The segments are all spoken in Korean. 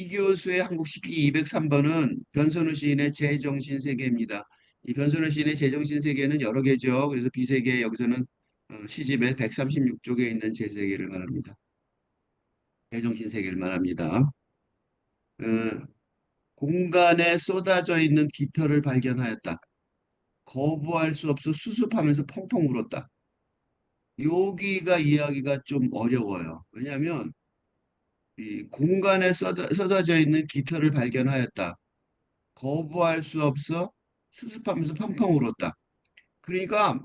이교수의 한국 식기 203번은 변선우 시인의 제정신세계입니다. 이 변선우 시인의 제정신세계는 여러 개죠. 그래서 비세계 여기서는 시집의 136쪽에 있는 제세계를 말합니다. 제정신세계를 말합니다. 어, 공간에 쏟아져 있는 깃털을 발견하였다. 거부할 수 없어 수습하면서 펑펑 울었다. 여기가 이야기가 좀 어려워요. 왜냐하면 이 공간에 쏟아져 있는 깃털을 발견하였다. 거부할 수 없어 수습하면서 펑펑 울었다. 그러니까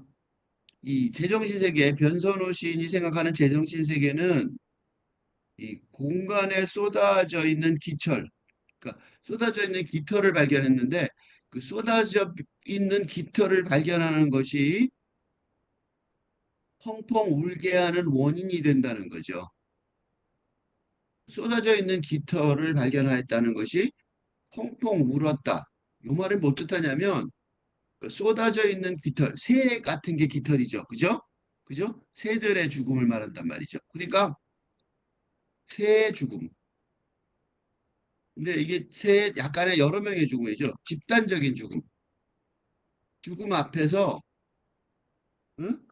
이 제정신 세계, 변선호 시인이 생각하는 제정신 세계는 이 공간에 쏟아져 있는 기철, 그러니까 쏟아져 있는 깃털을 발견했는데 그 쏟아져 있는 깃털을 발견하는 것이 펑펑 울게 하는 원인이 된다는 거죠. 쏟아져 있는 깃털을 발견하였다는 것이 펑펑 울었다. 이 말은 뭐 뜻하냐면 쏟아져 있는 깃털, 새 같은 게 깃털이죠. 그죠? 그죠? 새들의 죽음을 말한단 말이죠. 그러니까 새의 죽음. 근데 이게 새 약간의 여러 명의 죽음이죠. 집단적인 죽음. 죽음 앞에서 응?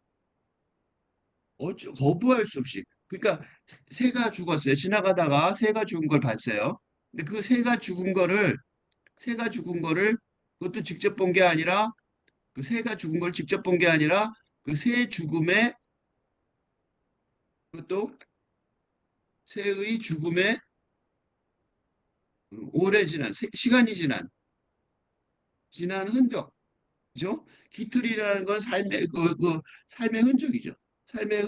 거부할 수 없이. 그러니까 새가 죽었어요. 지나가다가 새가 죽은 걸 봤어요. 근데 그 새가 죽은 거를 그것도 직접 본 게 아니라 그 새가 죽은 걸 직접 본 게 아니라 그 새 죽음에 그것도 새의 죽음에 오래 지난 시간이 지난 흔적, 그죠? 깃털이라는 건 삶의 삶의 흔적이죠. 삶의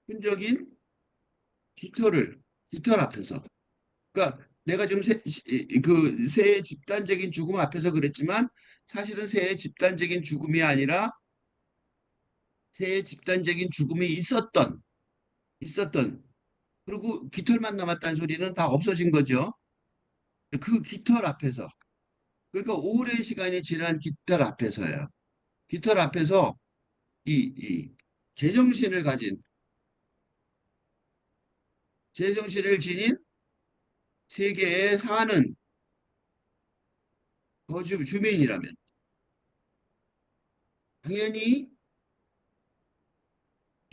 흔적인 깃털 앞에서. 그러니까 내가 지금 그 새의 집단적인 죽음 앞에서 그랬지만 사실은 새의 집단적인 죽음이 아니라 새의 집단적인 죽음이 있었던 그리고 깃털만 남았다는 소리는 다 없어진 거죠. 그 깃털 앞에서. 그러니까 오랜 시간이 지난 깃털 앞에서요. 깃털 앞에서 이 제정신을 가진 제정신을 지닌 세계에 사는 주민이라면 당연히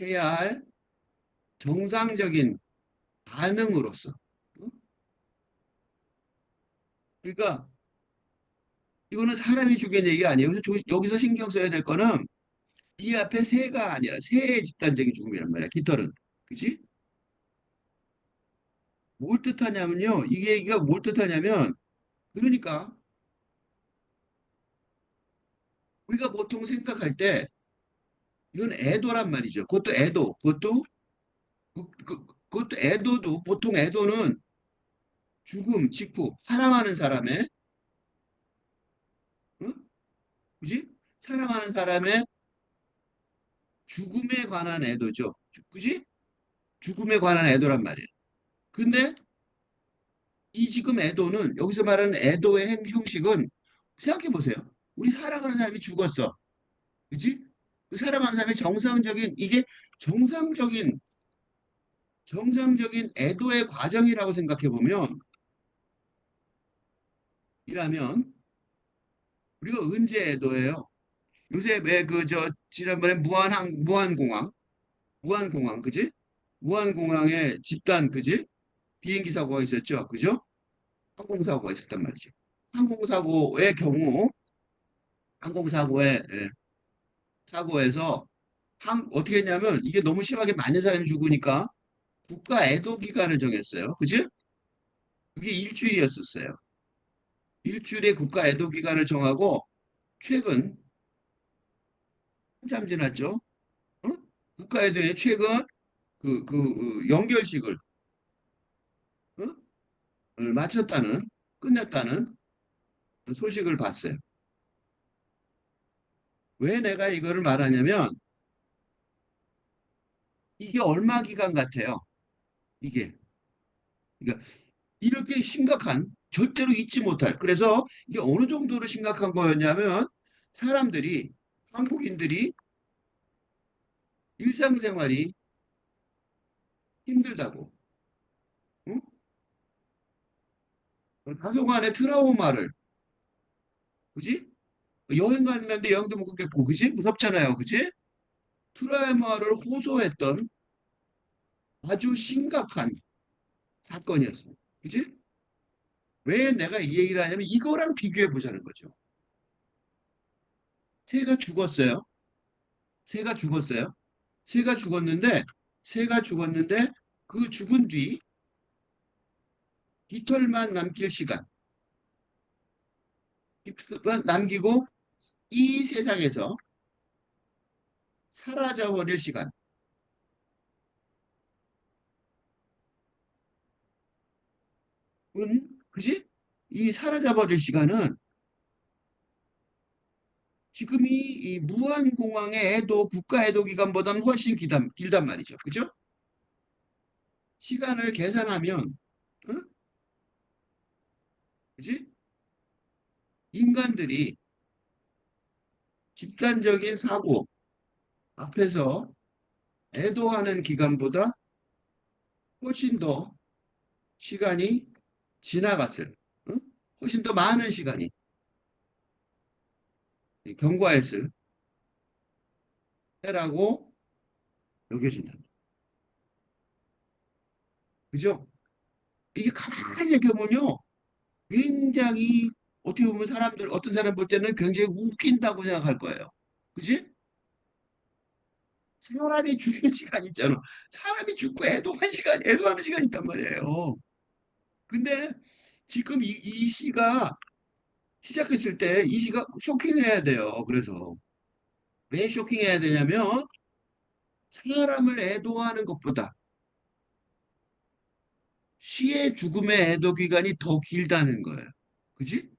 해야 할 정상적인 반응으로서 어? 그러니까 이거는 사람이 죽인 얘기가 아니에요. 그래서 여기서 신경 써야 될 거는 이 앞에 새가 아니라 새의 집단적인 죽음이란 말이야. 깃털은. 그치? 뭘 뜻하냐면요. 이 얘기가 뭘 뜻하냐면 그러니까 우리가 보통 생각할 때 이건 애도란 말이죠. 그것도 애도. 그것도 애도도 보통 애도는 죽음 직후 사랑하는 사람의 응? 그지? 사랑하는 사람의 죽음에 관한 애도죠. 그지? 죽음에 관한 애도란 말이에요. 근데 이 지금 애도는 여기서 말하는 애도의 형식은 생각해 보세요. 우리 사랑하는 사람이 죽었어. 그지? 그 사랑하는 사람의 이게 정상적인 정상적인 애도의 과정이라고 생각해 보면 이라면 우리가 언제 애도해요? 요새 왜 지난번에 무한공항 그지? 무한공항에 집단 그지? 비행기 사고가 있었죠. 그죠? 항공사고가 있었단 말이죠. 항공사고의 경우 항공사고의 사고에서 어떻게 했냐면 이게 너무 심하게 많은 사람이 죽으니까 국가 애도 기간을 정했어요. 그지? 그게 일주일이었었어요. 일주일의 국가 애도 기간을 정하고 최근 한참 지났죠. 어? 국가 애도에 최근 연결식을 어? 마쳤다는 끝냈다는 소식을 봤어요. 왜 내가 이거를 말하냐면 이게 얼마 기간 같아요. 이게 그러니까 이렇게 심각한 절대로 잊지 못할 그래서 이게 어느 정도로 심각한 거였냐면 사람들이 한국인들이 일상생활이 힘들다고 응? 다소간의 트라우마를, 그지? 여행 가는데 여행도 못 갔겠고, 그지? 무섭잖아요, 그지? 트라우마를 호소했던 아주 심각한 사건이었어. 그지? 왜 내가 이 얘기를 하냐면 이거랑 비교해 보자는 거죠. 새가 죽었어요. 새가 죽었어요. 새가 죽었는데, 새가 죽었는데, 그 죽은 뒤 깃털만 남길 시간, 깃털만 남기고 이 세상에서 사라져버릴 시간, 그지? 이 사라져버릴 시간은 지금이 이 무한공항의 애도, 국가 애도 기간보다는 훨씬 길단 말이죠. 그죠? 시간을 계산하면, 응? 그지? 인간들이 집단적인 사고 앞에서 애도하는 기간보다 훨씬 더 시간이 지나갔을, 응? 훨씬 더 많은 시간이 경과했을 때라고 여겨진다. 그죠? 이게 가만히 생각해보면요. 굉장히 어떻게 보면 사람들, 어떤 사람 볼 때는 굉장히 웃긴다고 생각할 거예요. 그지? 사람이 죽는 시간 있잖아. 사람이 죽고 애도한 시간, 애도하는 시간이 있단 말이에요. 근데 지금 이 시가 시작했을 때 이 시가 쇼킹해야 돼요. 그래서 왜 쇼킹해야 되냐면 사람을 애도하는 것보다 시의 죽음의 애도 기간이 더 길다는 거예요. 그지?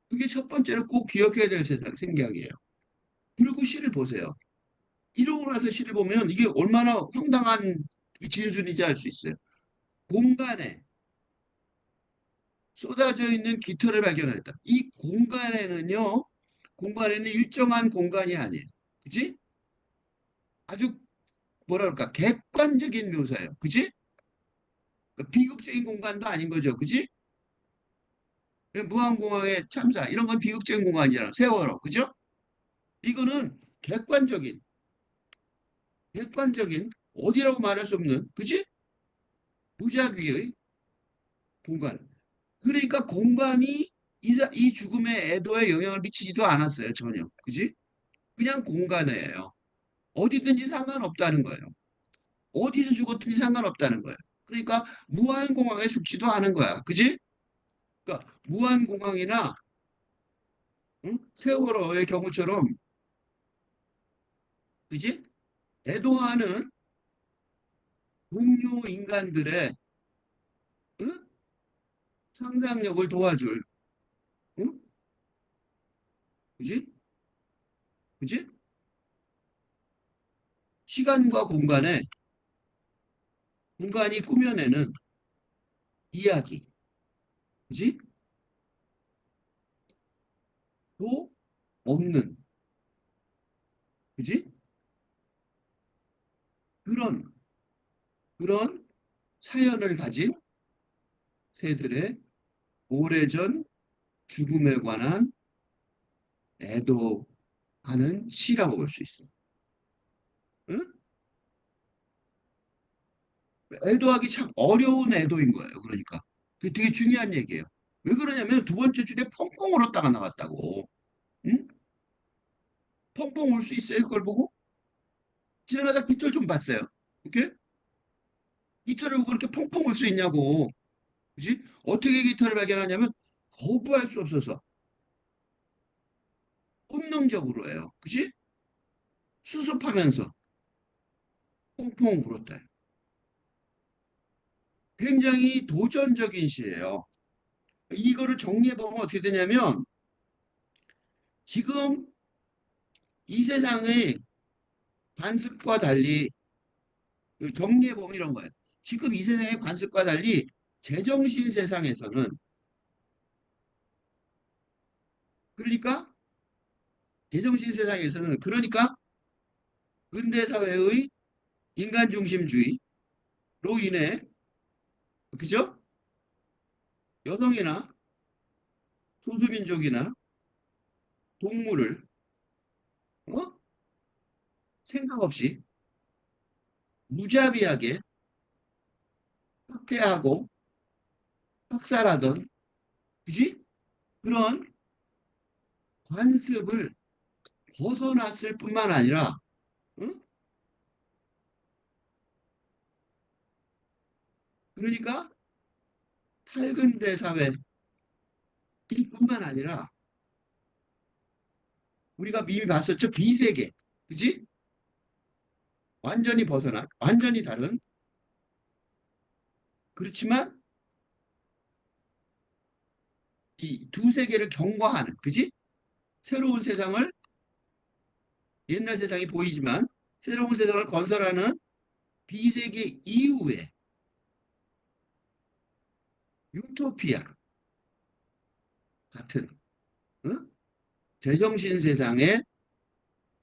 그게 첫 번째로 꼭 기억해야 될 생각이에요. 그리고 시를 보세요. 이러고 나서 시를 보면 이게 얼마나 황당한 진술인지 알 수 있어요. 공간에 쏟아져 있는 깃털을 발견했다. 이 공간에는요, 공간에는 일정한 공간이 아니에요. 그지? 아주 뭐라 그럴까, 객관적인 묘사예요. 그지? 그러니까 비극적인 공간도 아닌 거죠. 그지? 무한공항의 참사, 이런 건 비극적인 공간이잖아. 세월호. 그죠? 이거는 객관적인, 어디라고 말할 수 없는, 그지? 무작위의 공간. 그러니까 공간이 이 죽음의 애도에 영향을 미치지도 않았어요. 전혀. 그지? 그냥 공간이에요. 어디든지 상관없다는 거예요. 어디서 죽었든지 상관없다는 거예요. 그러니까 무한공항에 죽지도 않은 거야. 그지? 그러니까 무한공항이나 응? 세월호의 경우처럼, 그지? 애도하는 동료 인간들의, 응? 상상력을 도와줄, 응? 그지? 그지? 시간과 공간이 꾸며내는 이야기, 그지? 도 없는, 그지? 그런, 그런 사연을 가진 새들의 오래전 죽음에 관한 애도하는 시라고 볼 수 있어. 응? 애도하기 참 어려운 애도인 거예요. 그러니까. 그게 되게 중요한 얘기예요. 왜 그러냐면 두 번째 줄에 펑펑 울었다가 나왔다고. 응? 펑펑 울 수 있어요. 그걸 보고? 지나가다 깃털 좀 봤어요. 이렇게? 깃털을 보고 그렇게 펑펑 울 수 있냐고. 그지? 어떻게 깃털을 발견하냐면 거부할 수 없어서 본능적으로 해요. 그지? 수습하면서 펑펑 울었다. 굉장히 도전적인 시예요. 이거를 정리해보면 어떻게 되냐면 지금 이 세상의 관습과 달리, 정리해보면 이런 거예요. 지금 이 세상의 관습과 달리 제정신 세상에서는, 그러니까 제정신 세상에서는, 그러니까 근대 사회의 인간 중심주의로 인해, 그죠? 여성이나 소수민족이나 동물을 어? 생각 없이 무자비하게 학대하고 학살하던 그지? 그런 관습을 벗어났을 뿐만 아니라 응? 그러니까 탈근대 사회일 뿐만 아니라 우리가 이미 봤었죠. 비세계 그지? 완전히 벗어난 완전히 다른 그렇지만 이 두 세계를 경과하는 그지? 새로운 세상을 옛날 세상이 보이지만 새로운 세상을 건설하는 비세계 이후에 유토피아 같은 응? 제정신 세상의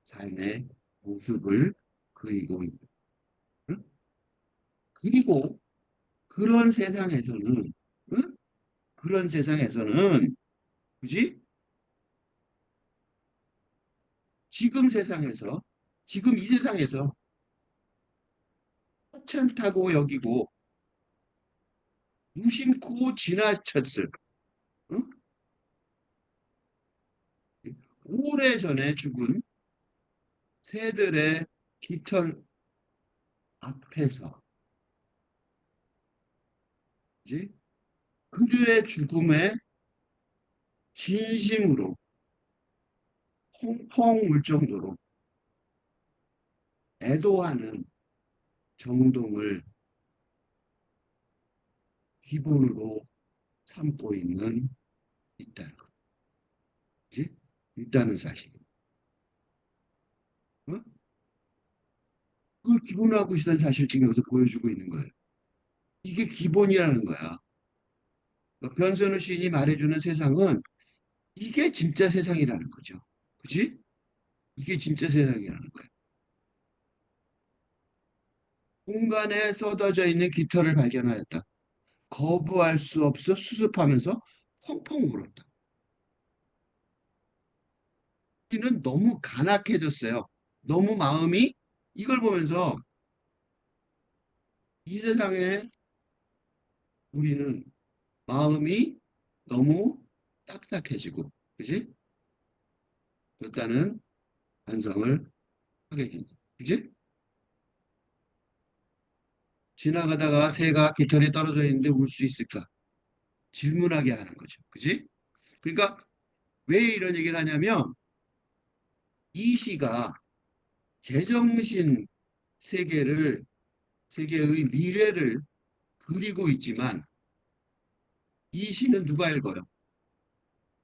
삶의 모습을 그리고 있는 응? 그리고 그런 세상에서는 응? 그런 세상에서는 그지? 지금 세상에서 지금 이 세상에서 하찮다고 여기고 무심코 지나쳤을 응? 오래전에 죽은 새들의 깃털 앞에서 그지? 그들의 죽음에 진심으로 펑펑 울 정도로 애도하는 정동을 기본으로 삼고 있다는 거지. 있다는 사실. 어? 그걸 기본으로 하고 있다는 사실 지금 여기서 보여주고 있는 거예요. 이게 기본이라는 거야. 그러니까 변선우 시인이 말해주는 세상은 이게 진짜 세상이라는 거죠. 그지? 이게 진짜 세상이라는 거야. 공간에 쏟아져 있는 깃털을 발견하였다. 거부할 수 없어 수습하면서 펑펑 울었다. 우리는 너무 간악해졌어요. 너무 마음이 이걸 보면서 이 세상에 우리는 마음이 너무 딱딱해지고, 그지? 그렇다는 반성을 하게 된다. 그지? 지나가다가 새가 깃털이 떨어져 있는데 울 수 있을까? 질문하게 하는 거죠. 그지? 그러니까 왜 이런 얘기를 하냐면 이 시가 제정신 세계를, 세계의 미래를 그리고 있지만 이 시는 누가 읽어요?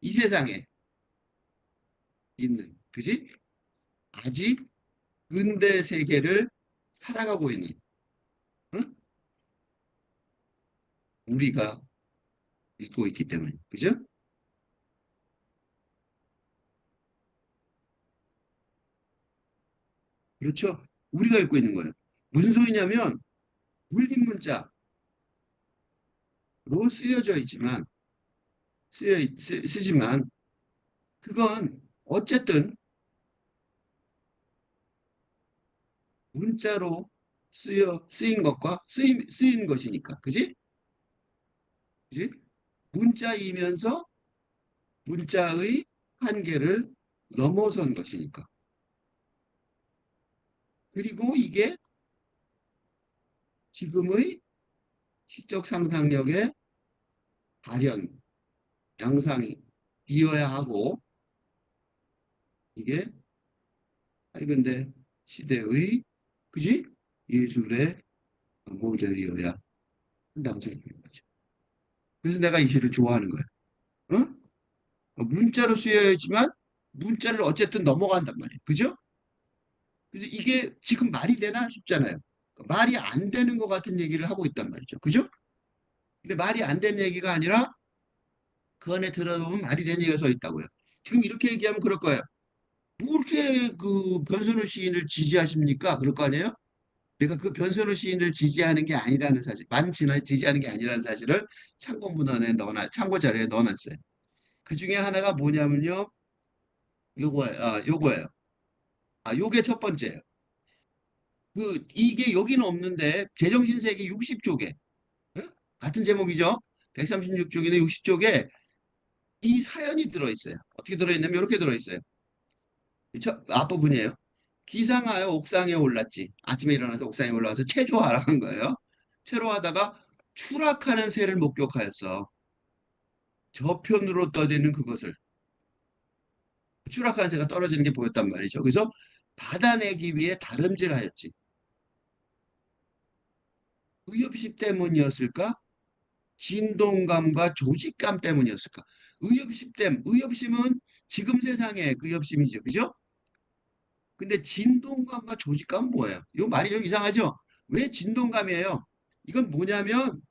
이 세상에 있는, 그지? 아직 근대 세계를 살아가고 있는, 응? 우리가 읽고 있기 때문에, 그죠? 그렇죠? 우리가 읽고 있는 거예요. 무슨 소리냐면, 물린 문자로 쓰여져 있지만, 쓰지만, 그건 어쨌든 문자로 쓰인 것과 쓰인 것이니까, 그지? 그지? 문자이면서 문자의 한계를 넘어선 것이니까. 그리고 이게 지금의 시적 상상력의 발현, 양상이 이어야 하고, 이게 근대 시대의, 그지? 예술의 모델이어야 한다고 생각하는 거죠. 그래서 내가 이 시를 좋아하는 거야. 어? 문자로 쓰여야 지만 문자를 어쨌든 넘어간단 말이에요. 그죠? 그래서 이게 지금 말이 되나 싶잖아요. 말이 안 되는 것 같은 얘기를 하고 있단 말이죠. 그죠? 근데 말이 안 되는 얘기가 아니라 그 안에 들어보면 말이 되는 얘기가 써 있다고요. 지금 이렇게 얘기하면 그럴 거예요. 뭐 그렇게 그 변선우 시인을 지지하십니까? 그럴 거 아니에요? 내가 그 변선우 시인을 지지하는 게 아니라는 사실, 지지하는 게 아니라는 사실을 참고 자료에 넣어놨어요. 그 중에 하나가 뭐냐면요. 요거예요. 요게 첫 번째예요. 이게 여기는 없는데, 제정신세계 60쪽에, 같은 제목이죠? 136쪽이나 60쪽에 이 사연이 들어있어요. 어떻게 들어있냐면, 이렇게 들어있어요. 앞부분이에요. 기상하여 옥상에 올랐지. 아침에 일어나서 옥상에 올라와서 체조하러 간 거예요. 체로하다가 추락하는 새를 목격하였어. 저편으로 떠지는 그것을. 추락하는 새가 떨어지는 게 보였단 말이죠. 그래서 받아내기 위해 다름질하였지. 의협심 때문이었을까? 진동감과 조직감 때문이었을까? 의협심은 지금 세상의 그 의협심이죠. 그죠? 근데 진동감과 조직감은 뭐예요? 이거 말이 좀 이상하죠? 왜 진동감이에요? 이건 뭐냐면,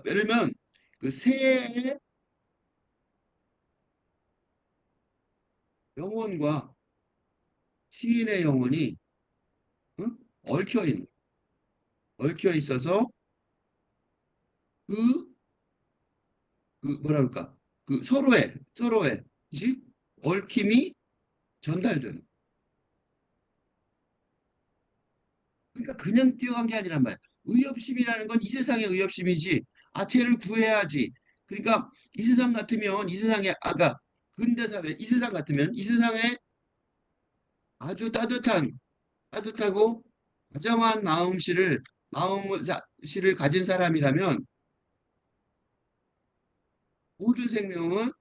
예를 들면, 그 새의 영혼과 시인의 영혼이 응? 얽혀 있는, 얽혀 있어서 그, 뭐라 그럴까? 서로의, 그지? 얽힘이 전달되는. 그러니까 그냥 뛰어간 게 아니란 말이야. 의협심이라는 건 이 세상의 의협심이지. 쟤를 구해야지. 그러니까 이 세상 같으면 이 세상에 근대사회 이 세상 같으면 이 세상에 아주 따뜻하고 다정한 마음씨를 가진 사람이라면 모든 생명을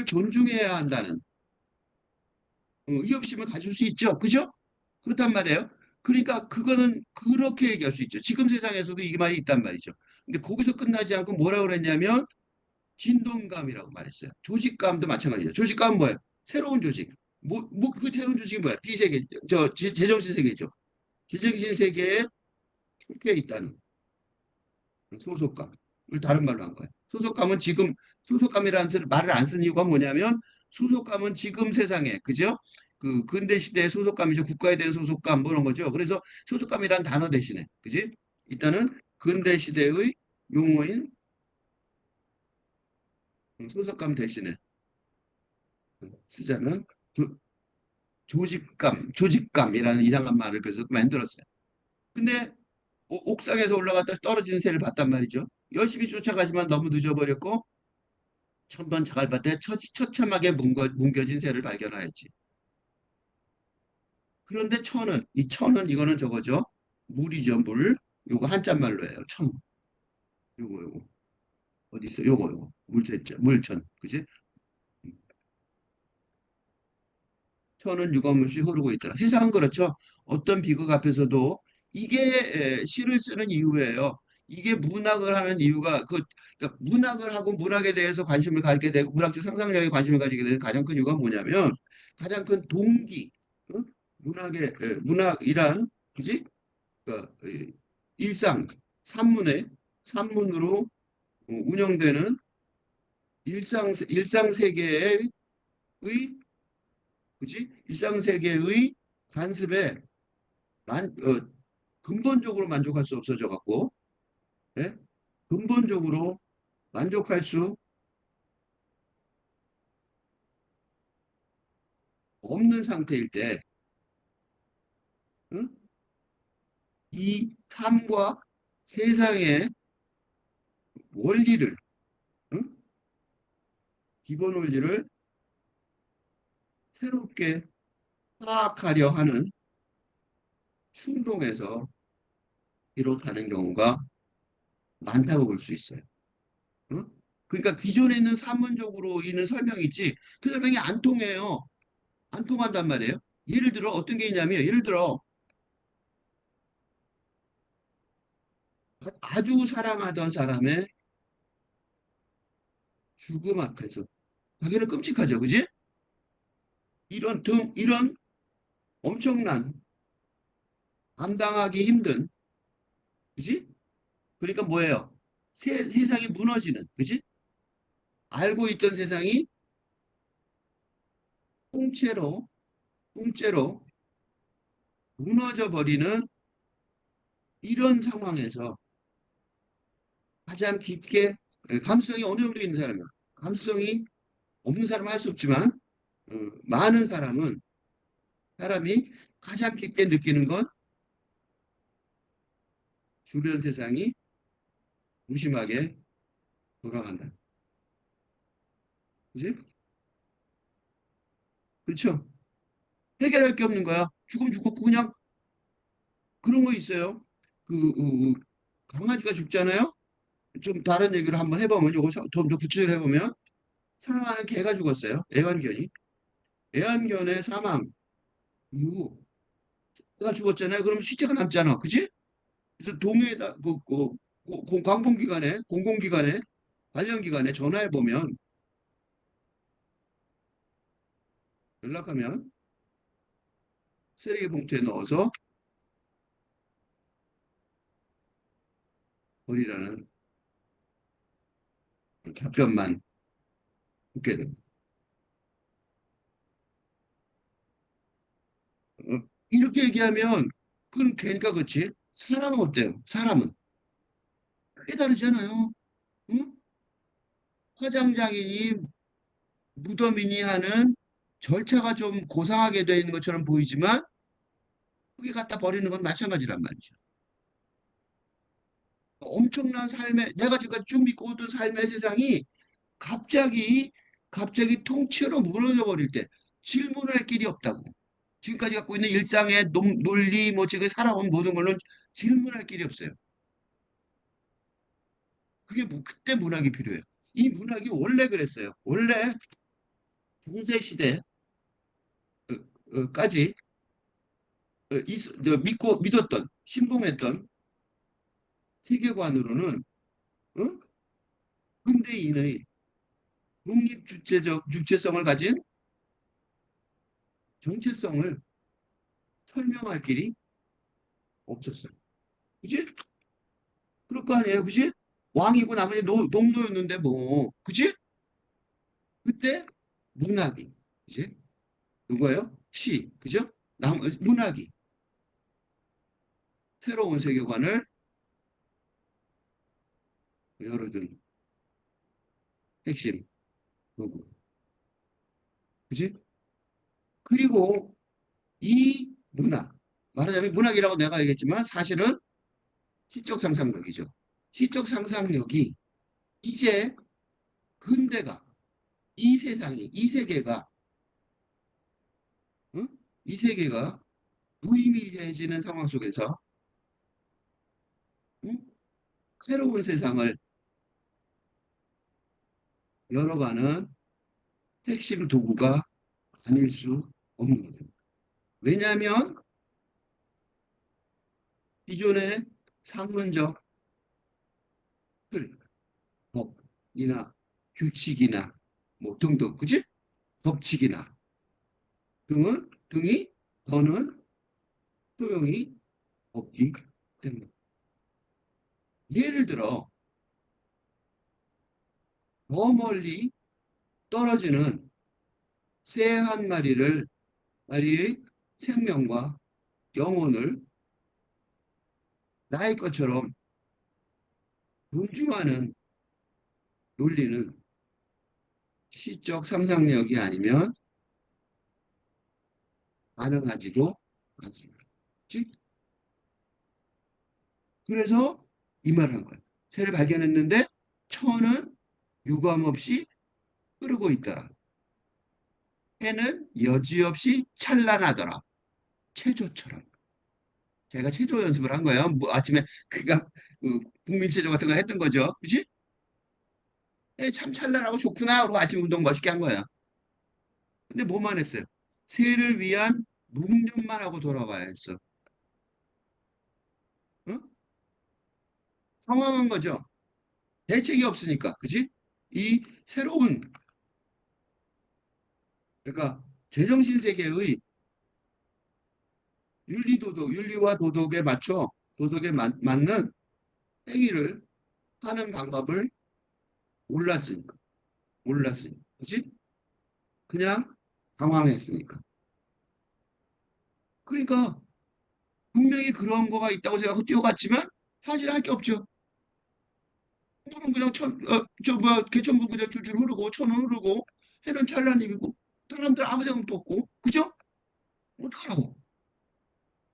존중해야 한다는 의협심을 가질 수 있죠. 그죠? 그렇단 말이에요. 그러니까 그거는 그렇게 얘기할 수 있죠. 지금 세상에서도 이 말이 있단 말이죠. 근데 거기서 끝나지 않고 뭐라 그랬냐면 진동감이라고 말했어요. 조직감도 마찬가지예요. 조직감은 뭐예요? 새로운 조직. 그 새로운 조직이 뭐야? 비세계, 제정신 세계죠. 제정신 세계에 속해 있다는 소속감을 다른 말로 한 거예요. 소속감이라는 말을 안 쓴 이유가 뭐냐면, 소속감은 지금 세상에, 그죠? 그 근대 시대의 소속감이죠. 국가에 대한 소속감, 뭐 이런 거죠. 그래서 소속감이란 단어 대신에, 그지? 일단은 근대 시대의 용어인 소속감 대신에 쓰자면 조직감이라는 이상한 말을 그래서 만들었어요. 근데 옥상에서 올라갔다 떨어지는 새를 봤단 말이죠. 열심히 쫓아가지만 너무 늦어버렸고 천번 자갈밭에 처참하게 뭉겨진 새를 발견하였지. 그런데 이 천은 이거는 저거죠. 물이죠, 물. 요거 한자말로 해요. 천. 요거. 어디 있어? 요거. 물천. 그지? 천은 유감없이 흐르고 있더라. 세상은 그렇죠. 어떤 비극 앞에서도 이게 시를 쓰는 이유예요. 이게 문학을 하는 이유가 그러니까 문학을 하고 문학에 대해서 관심을 갖게 되고 문학적 상상력에 관심을 가지게 되는 가장 큰 이유가 뭐냐면 가장 큰 동기, 어? 문학이란 그지? 그러니까 일상 산문으로 운영되는 일상 세계의 그지? 일상 세계의 관습에 만, 어, 근본적으로 만족할 수 없어져 갖고, 예? 근본적으로 만족할 수 없는 상태일 때, 응? 이 삶과 세상의 원리를, 응? 기본 원리를 새롭게 파악하려 하는 충동에서 비롯하는 경우가 많다고 볼 수 있어요. 응? 그러니까 기존에 있는 산문적으로 있는 설명이 있지, 그 설명이 안 통해요. 안 통한단 말이에요. 예를 들어 어떤 게 있냐면, 예를 들어 아주 사랑하던 사람의 죽음 앞에서 가기는 끔찍하죠, 그지? 이런 엄청난 감당하기 힘든, 그지? 그러니까 뭐예요? 세상이 무너지는, 그지? 알고 있던 세상이 통째로 통째로 무너져 버리는 이런 상황에서 가장 깊게 감수성이 어느 정도 있는 사람은 감수성이 없는 사람은 할 수 없지만 많은 사람이 가장 깊게 느끼는 건 주변 세상이 무심하게 돌아간다. 그지? 그렇죠? 해결할 게 없는 거야. 죽으면 죽었고 그냥 그런 거 있어요. 강아지가 죽잖아요. 좀 다른 얘기를 한번 해보면 요거 좀 더 구체적으로 해보면 사랑하는 개가 죽었어요. 애완견이. 애완견의 사망 이후 개가 죽었잖아요. 그러면 시체가 남잖아. 그지? 그래서 동해에다 광공기관에 공공기관에 관련 기관에 전화해 보면 연락하면 쓰레기 봉투에 넣어서 버리라는 답변만 듣게 됩니다. 이렇게 얘기하면 그건 걔니까 그렇지. 사람은 어때요? 사람은 깨달으잖아요. 응? 화장장이니 무덤이니 하는 절차가 좀 고상하게 되어 있는 것처럼 보이지만 거기 갖다 버리는 건 마찬가지란 말이죠. 엄청난 삶의 내가 지금까지 쭉 믿고 오던 삶의 세상이 갑자기 갑자기 통째로 무너져 버릴 때 질문할 길이 없다고. 지금까지 갖고 있는 일상의 논리 뭐 지금 살아온 모든 걸로 질문할 길이 없어요. 그게 그때 문학이 필요해요. 이 문학이 원래 그랬어요. 원래 중세 시대까지 믿고 믿었던 신봉했던 세계관으로는 어? 근대인의 독립주체적 주체성을 가진 정체성을 설명할 길이 없었어요. 그지? 그럴 거 아니에요, 그지? 왕이고 나머지 농노였는데 뭐, 그지? 그때 문학이, 그지? 누구예요? 그죠? 문학이 새로운 세계관을 열어준 핵심 도구, 그지? 그리고 이 문학, 말하자면 문학이라고 내가 얘기했지만 사실은 시적 상상력이죠. 시적 상상력이 이제 근대가 이 세상이 이 세계가 응? 이 세계가 무의미해지는 상황 속에서 응? 새로운 세상을 열어가는 핵심 도구가 아닐 수 없는 거죠. 왜냐하면 기존의 상문적 틀, 법이나 규칙이나 뭐 등등, 그지? 법칙이나 등이 더는 소용이 없기 때문에. 예를 들어, 더 멀리 떨어지는 새 한 마리의 생명과 영혼을 나의 것처럼 존중하는 논리는 시적 상상력이 아니면 가능하지도 않습니다. 즉, 그래서 이 말을 한 거예요. 새를 발견했는데 천은 유감없이 흐르고 있더라. 해는 여지없이 찬란하더라. 체조처럼. 제가 체조 연습을 한 거예요. 뭐 아침에 그가 국민체조 같은 거 했던 거죠. 그지? 참 찬란하고 좋구나. 그러고 아침 운동 멋있게 한 거야. 근데 뭐만 했어요? 새를 위한 묵념만 하고 돌아와야 했어. 어? 당황한 거죠. 대책이 없으니까. 그지? 이 새로운, 그러니까 제정신 세계의 윤리와 도덕에 맞춰, 도덕에 맞는 행위를 하는 방법을 몰랐으니까. 몰랐으니까. 그지? 그냥 당황했으니까. 그러니까 분명히 그런 거가 있다고 생각하고 뛰어갔지만 사실 할 게 없죠. 물은 그냥 개천물 그냥 줄줄 흐르고 천은 흐르고 해는 찬란히고 사람들 아무 생각도 없고 그죠? 어떡하라고?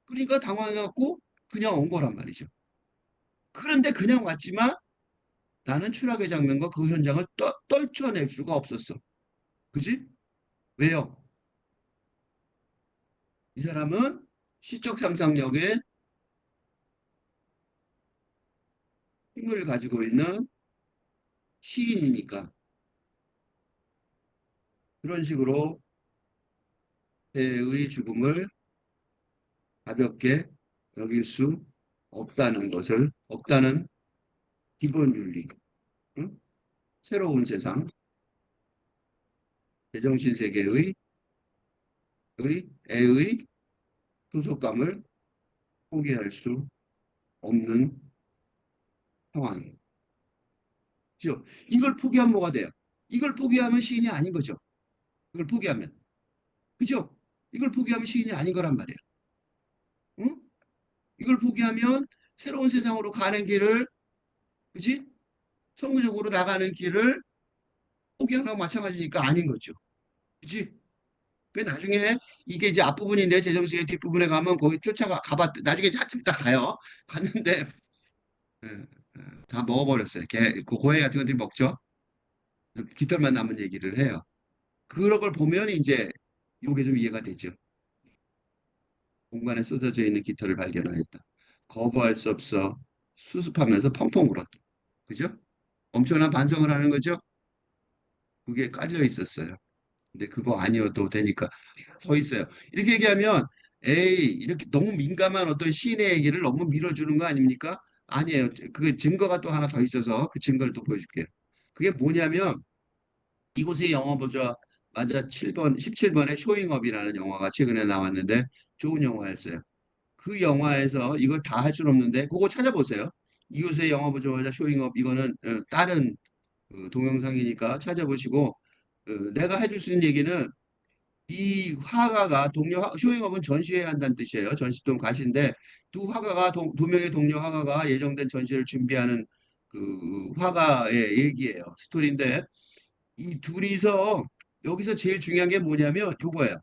그러니까 당황해갖고 그냥 온 거란 말이죠. 그런데 그냥 왔지만 나는 추락의 장면과 그 현장을 떨쳐낼 수가 없었어. 그지? 왜요? 이 사람은 시적 상상력에 힘을 가지고 있는 시인이니까 그런 식으로 배의 죽음을 가볍게 여길 수 없다는 기본 윤리, 응? 새로운 세상, 제정신 세계의 애의 소속감을 포기할 수 없는 상황이죠. 이걸 포기하면 뭐가 돼요? 이걸 포기하면 시인이 아닌 거죠. 이걸 포기하면. 그죠? 이걸 포기하면 시인이 아닌 거란 말이에요. 응? 이걸 포기하면 새로운 세상으로 가는 길을, 그지? 성공적으로 나가는 길을 포기하는 거 마찬가지니까 아닌 거죠. 그지? 그 나중에 이게 이제 앞부분인데 재정식의 뒷부분에 가면 거기 가봤, 나중에 한참 있다 가요. 갔는데, 예, 다 먹어버렸어요. 그 고양이 같은 것들이 먹죠. 깃털만 남은 얘기를 해요. 그런 걸 보면 이제 이게 좀 이해가 되죠. 공간에 쏟아져 있는 깃털을 발견하였다. 거부할 수 없어 수습하면서 펑펑 울었다. 그죠? 엄청난 반성을 하는 거죠. 그게 깔려 있었어요. 근데 그거 아니어도 되니까 더 있어요. 이렇게 얘기하면 에이 이렇게 너무 민감한 어떤 시인의 얘기를 너무 밀어주는 거 아닙니까? 아니에요. 그 증거가 또 하나 더 있어서 그 증거를 또 보여줄게요. 그게 뭐냐면 이곳의 영화 보자 맞아 7번 17번의 쇼잉업이라는 영화가 최근에 나왔는데 좋은 영화였어요. 그 영화에서 이걸 다 할 수는 없는데 그거 찾아보세요. 이곳의 영화 보자마자 쇼잉업 이거는 다른 동영상이니까 찾아보시고 내가 해줄 수 있는 얘기는 이 화가가 쇼잉업은 전시회에 한다는 뜻이에요. 전시동 가시인데 두 화가가 두 명의 동료 화가가 예정된 전시를 준비하는 그 화가의 얘기예요. 스토리인데 이 둘이서 여기서 제일 중요한 게 뭐냐면 요거예요.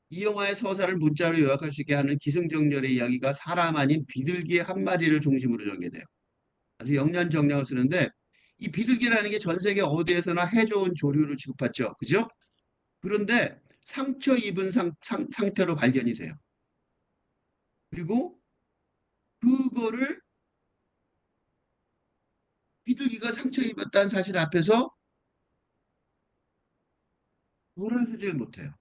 이 영화의 서사를 문자로 요약할 수 있게 하는 기승전결의 이야기가 사람 아닌 비둘기 한 마리를 중심으로 전개돼요. 아주 영년정량을 쓰는데 이 비둘기라는 게 전 세계 어디에서나 해 좋은 조류를 취급받죠. 그죠? 그런데 상처 입은 상태로 발견이 돼요. 그리고 그거를 비둘기가 상처 입었다는 사실 앞에서 물을 쓰지를 못해요.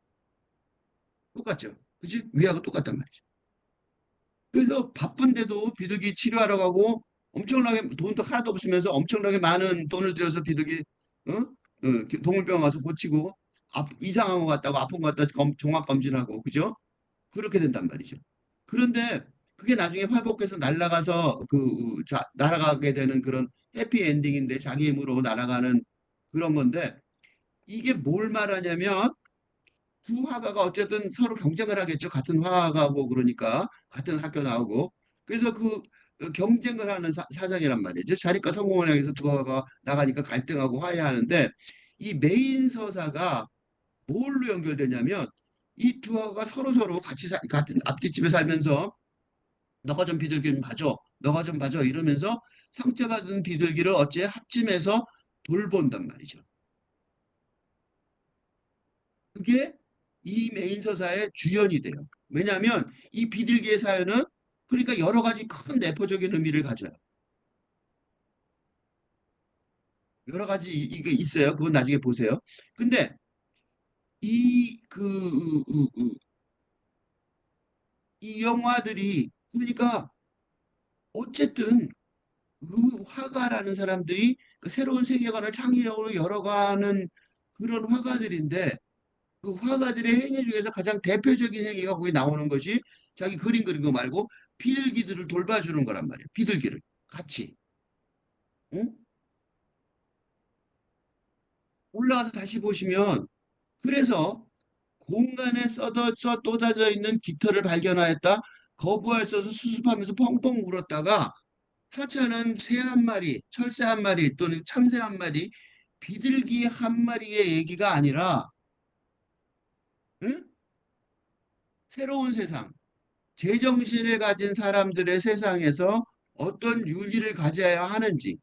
똑같죠. 그지? 위하고 똑같단 말이죠. 그래서 바쁜데도 비둘기 치료하러 가고 엄청나게 돈도 하나도 없으면서 엄청나게 많은 돈을 들여서 비둘기 동물병원 가서 고치고 이상한 것 같다고 아픈 것 같다 종합 검진하고 그죠? 그렇게 된단 말이죠. 그런데 그게 나중에 회복해서 날아가서 날아가게 되는 그런 해피 엔딩인데 자기 힘으로 날아가는 그런 건데 이게 뭘 말하냐면 두 화가가 어쨌든 서로 경쟁을 하겠죠. 같은 화가고 그러니까 같은 학교 나오고 그래서 경쟁을 하는 사장이란 말이죠. 자리과 성공을 향해서 두 화가가 나가니까 갈등하고 화해하는데 이 메인 서사가 뭘로 연결되냐면 이 두 화가가 서로 같은 앞뒷집에 살면서 너가 좀 비둘기 좀 봐줘. 너가 좀 봐줘. 이러면서 상처받은 비둘기를 어째 합심해서 돌본단 말이죠. 그게 이 메인 서사의 주연이 돼요. 왜냐하면 이 비둘기의 사연은 그러니까 여러 가지 큰 내포적인 의미를 가져요. 여러 가지 이게 있어요. 그건 나중에 보세요. 근데 이 영화들이 그러니까 어쨌든 그 화가라는 사람들이 그 새로운 세계관을 창의력으로 열어가는 그런 화가들인데 그 화가들의 행위 중에서 가장 대표적인 행위가 거기 나오는 것이 자기 그림 그리는 거 말고 비둘기들을 돌봐주는 거란 말이에요. 비둘기를 같이. 응? 올라가서 다시 보시면 그래서 공간에 쏟아져 있는 깃털을 발견하였다. 거부할 수 없어 수습하면서 펑펑 울었다가 하찮은 새 한 마리, 철새 한 마리 또는 참새 한 마리, 비둘기 한 마리의 얘기가 아니라 응? 새로운 세상, 제정신을 가진 사람들의 세상에서 어떤 윤리를 가져야 하는지.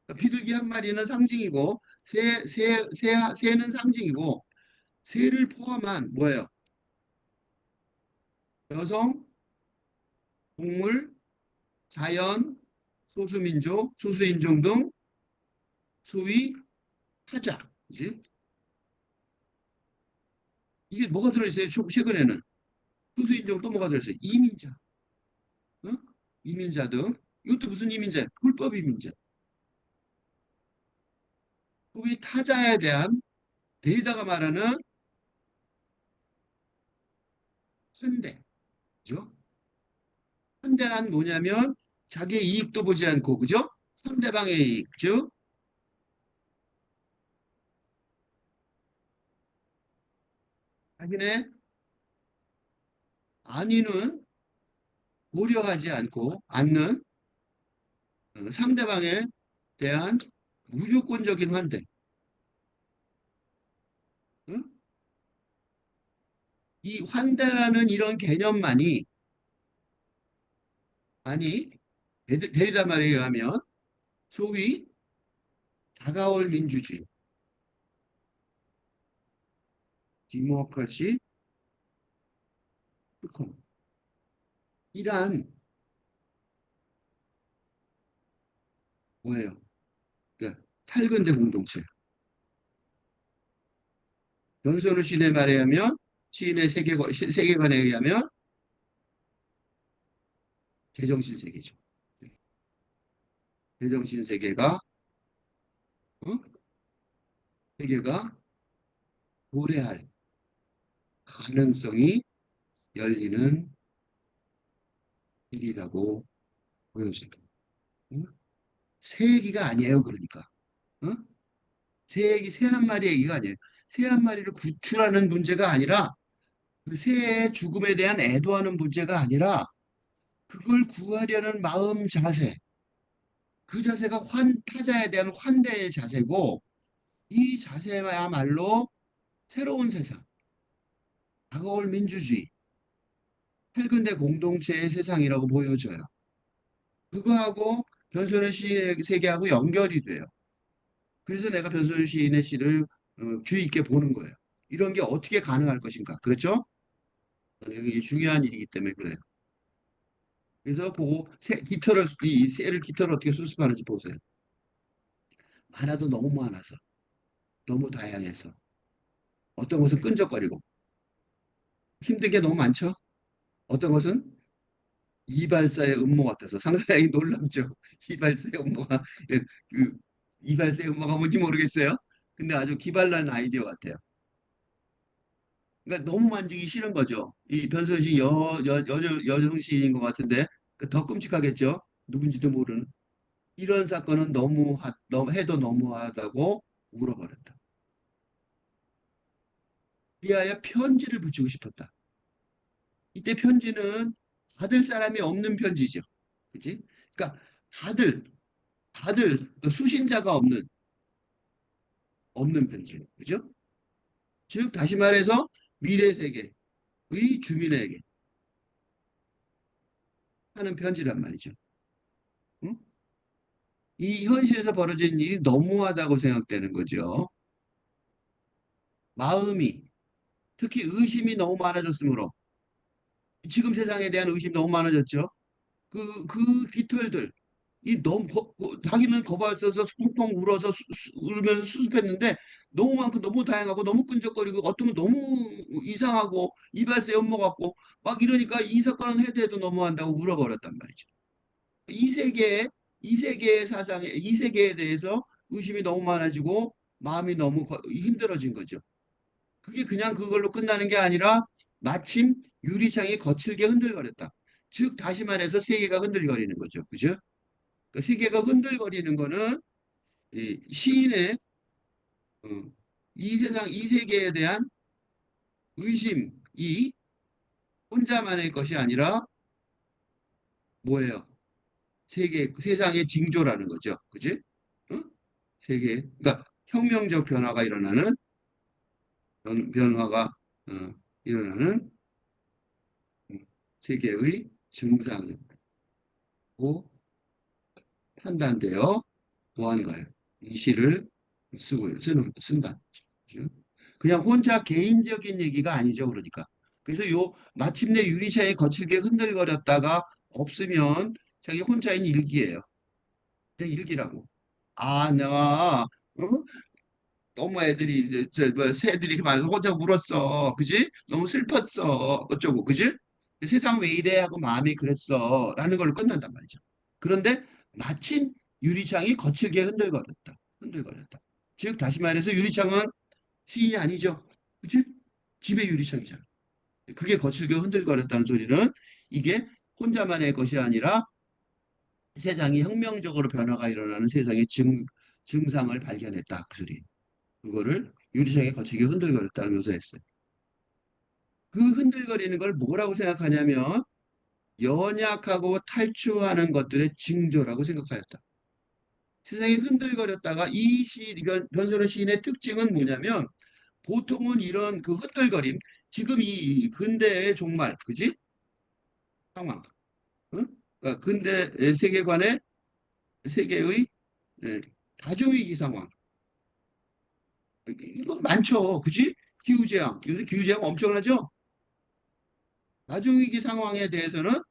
그러니까 비둘기 한 마리는 상징이고 새는 상징이고 새를 포함한 뭐예요? 여성, 동물, 자연, 소수민족, 소수인종 등 소위 타자. 이제 이게 뭐가 들어있어요? 최근에는 소수인종 또 뭐가 들어있어요? 이민자, 어? 이민자 등 이것도 무슨 이민자예요? 불법 이민자. 소위 타자에 대한 데리다가 말하는 환대. 그죠? 환대란 뭐냐면 자기의 이익도 보지 않고 그죠? 상대방의 이익, 즉 자기네 안위는 고려하지 않고 않는 상대방에 대한 무조건적인 환대. 응? 이 환대라는 이런 개념만이 아니 데리다 말에 의하면 소위 다가올 민주주의, 디모크라시, 특권 이러한 뭐예요? 그러니까 탈근대 공동체. 변선우 시인의 말에 의하면 시인의 세계관에 의하면 제정신 세계죠. 제정신 어? 세계가 도래할 가능성이 열리는 일이라고 보여집니다. 응? 새 얘기가 아니에요, 그러니까. 어? 새 한 마리 얘기가 아니에요. 새 한 마리를 구출하는 문제가 아니라 그 새의 죽음에 대한 애도하는 문제가 아니라 그걸 구하려는 마음 자세, 그 자세가 타자에 대한 환대의 자세고 이 자세야말로 새로운 세상, 다가올 민주주의, 팔근대 공동체의 세상이라고 보여져요. 그거하고 변선우 시인의 세계하고 연결이 돼요. 그래서 내가 변선우 시인의 시를 주의 있게 보는 거예요. 이런 게 어떻게 가능할 것인가. 그렇죠? 이게 중요한 일이기 때문에 그래요. 그래서 보고 이 새를 깃털을 어떻게 수습하는지 보세요. 많아도 너무 많아서, 너무 다양해서. 어떤 것은 끈적거리고, 힘든 게 너무 많죠? 어떤 것은 이발사의 음모 같아서 상당히 놀랍죠. 이발사의 음모가, 예, 그, 이발사의 음모가 뭔지 모르겠어요. 근데 아주 기발난 아이디어 같아요. 그러니까 너무 만지기 싫은 거죠. 이 변선씨 여성 시인인 것 같은데 더 끔찍하겠죠. 누군지도 모르는. 이런 사건은 너무 해도 너무하다고 울어버렸다. 리아에 편지를 붙이고 싶었다. 이때 편지는 받을 사람이 없는 편지죠. 그지? 그러니까 받을, 수신자가 없는 편지. 그죠? 즉, 다시 말해서 미래 세계의 주민에게 하는 편지란 말이죠. 응? 이 현실에서 벌어진 일이 너무하다고 생각되는 거죠. 마음이, 특히 의심이 너무 많아졌으므로, 지금 세상에 대한 의심이 너무 많아졌죠. 그 깃털들, 자기는 거부할 수 없어서 펑펑 울어서 울면서 수습했는데 너무 많고 너무 다양하고 너무 끈적거리고 어떤 건 너무 이상하고 이발세 엿먹 같고 막 이러니까 이 사건은 해도 해도 너무한다고 울어버렸단 말이죠. 이 세계에 이 세계의 사상에 이 세계에 대해서 의심이 너무 많아지고 마음이 너무 힘들어진 거죠. 그게 그냥 그걸로 끝나는 게 아니라 마침 유리창이 거칠게 흔들거렸다. 즉 다시 말해서 세계가 흔들거리는 거죠. 그죠? 그 세계가 흔들거리는 거는 이 시인의 이 세계에 대한 의심이 혼자만의 것이 아니라 뭐예요? 세상의 징조라는 거죠. 그지? 어? 그러니까 혁명적 변화가 일어나는, 변화가, 어, 일어나는 세계의 증상이고 판단되어 보안가요. 이 시를 쓴다. 그죠? 그냥 혼자 개인적인 얘기가 아니죠. 그러니까. 그래서 마침내 유리창에 거칠게 흔들거렸다가 없으면 자기 혼자인 일기예요. 그냥 일기라고. 아, 나, 너무 애들이, 새들이 많아서 혼자 울었어. 그지? 너무 슬펐어. 어쩌고, 그지? 세상 왜 이래 하고 마음이 그랬어. 라는 걸로 끝난단 말이죠. 그런데 마침 유리창이 거칠게 흔들거렸다. 흔들거렸다. 즉, 다시 말해서 유리창은 시인이 아니죠. 그치? 집의 유리창이잖아. 그게 거칠게 흔들거렸다는 소리는 이게 혼자만의 것이 아니라 세상이 혁명적으로 변화가 일어나는 세상의 증상을 발견했다. 그 소리. 그거를 유리창에 거치게 흔들거렸다고 묘사했어요. 그 흔들거리는 걸 뭐라고 생각하냐면 연약하고 탈주하는 것들의 징조라고 생각하였다. 세상이 흔들거렸다가 변선호 시인의 특징은 뭐냐면 보통은 이런 그 흔들거림, 지금 이 근대의 종말, 그지? 상황, 응? 근대 세계의 예, 다중위기 상황, 이거 많죠, 그지? 기후재앙, 요새 기후재앙 엄청나죠? 다중위기 상황에 대해서는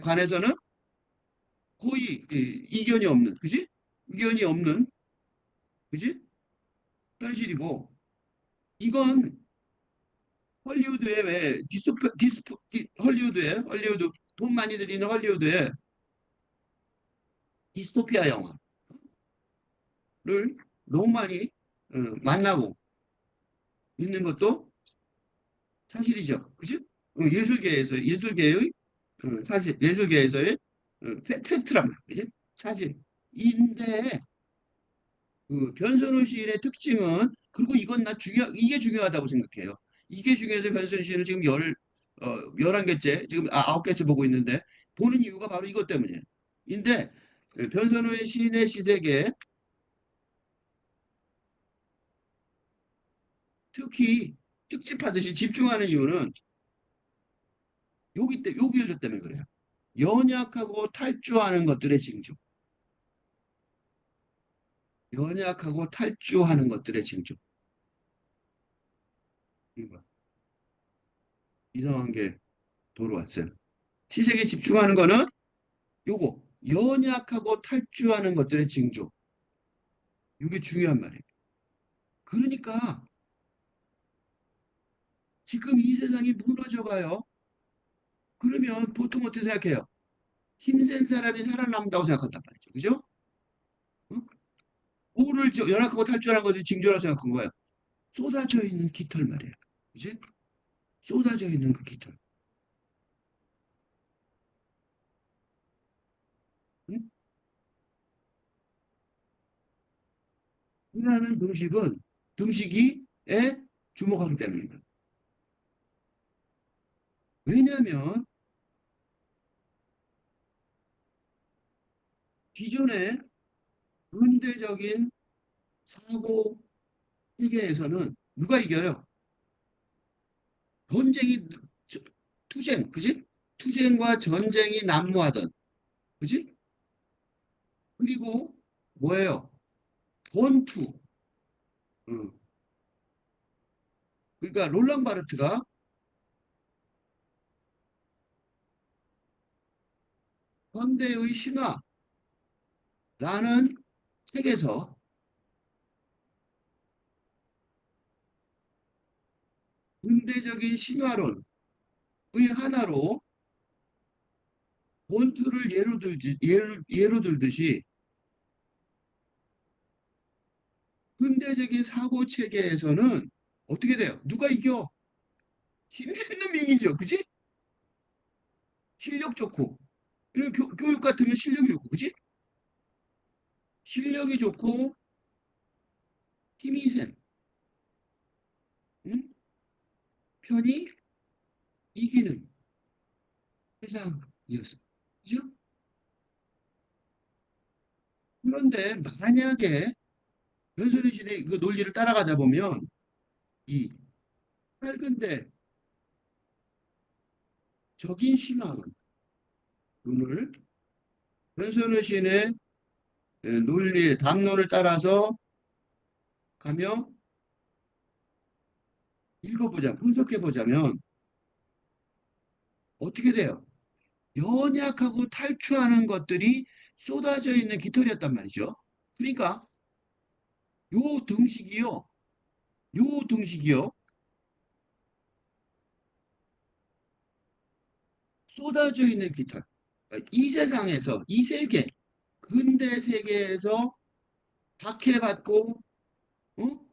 관해서는 거의 이견이 없는, 그지? 이견이 없는, 그지? 현실이고, 이건 헐리우드에 왜 헐리우드 돈 많이 들이는 헐리우드에 디스토피아 영화를 너무 많이 만나고 있는 것도 사실이죠, 그지? 예술계의 사실 예술계에서의 팩트란 말이야, 그지? 사실인데 그 변선호 시인의 특징은 그리고 이건 이게 중요하다고 생각해요. 이게 중요해서 변선호 시인을 지금 11개째 지금 9개째 보고 있는데 보는 이유가 바로 이것 때문이에요. 인데 변선호의 시인의 시색에 특히 특집하듯이 집중하는 이유는 여기 때문에 그래요. 연약하고 탈주하는 것들의 징조. 연약하고 탈주하는 것들의 징조. 이거 이상한 게 돌아왔어요. 시색에 집중하는 거는 요거 연약하고 탈주하는 것들의 징조. 이게 중요한 말이에요. 그러니까 지금 이 세상이 무너져가요. 그러면 보통 어떻게 생각해요? 힘센 사람이 살아남는다고 생각한단 말이죠. 그죠? 응? 뭐를 연약하고 탈주하는 것이 징조라고 생각한 거예요. 쏟아져 있는 깃털 말이에요. 그지? 쏟아져 있는 그 깃털. 응? 이라는 등식이에 주목하기 때문입니다. 왜냐하면 기존의 근대적인 사고 세계에서는 누가 이겨요? 전쟁이 투쟁, 그지? 투쟁과 전쟁이 난무하던, 그지? 그리고 뭐예요? 권투. 어. 그러니까 롤랑 바르트가 현대의 신화라는 책에서 근대적인 신화론의 하나로 권투를 예로 들듯이 근대적인 사고 체계에서는 어떻게 돼요? 누가 이겨? 힘있는 놈이 이기죠. 그지? 실력 좋고. 교육 같으면 실력이 좋고, 그지? 실력이 좋고 힘이 센. 응? 편이 이기는 세상이었어. 그죠? 그런데 만약에 변선의 그 논리를 따라가다 보면 이 밝은데 적인 신화론, 을 변선의 신의 논리, 담론을 따라서 가며 읽어보자, 분석해보자면 어떻게 돼요? 연약하고 탈출하는 것들이 쏟아져 있는 깃털이었단 말이죠. 그러니까 요 등식이요, 요 등식이요, 쏟아져 있는 깃털. 이 세상에서, 이 세계, 근대 세계에서 박해받고, 어?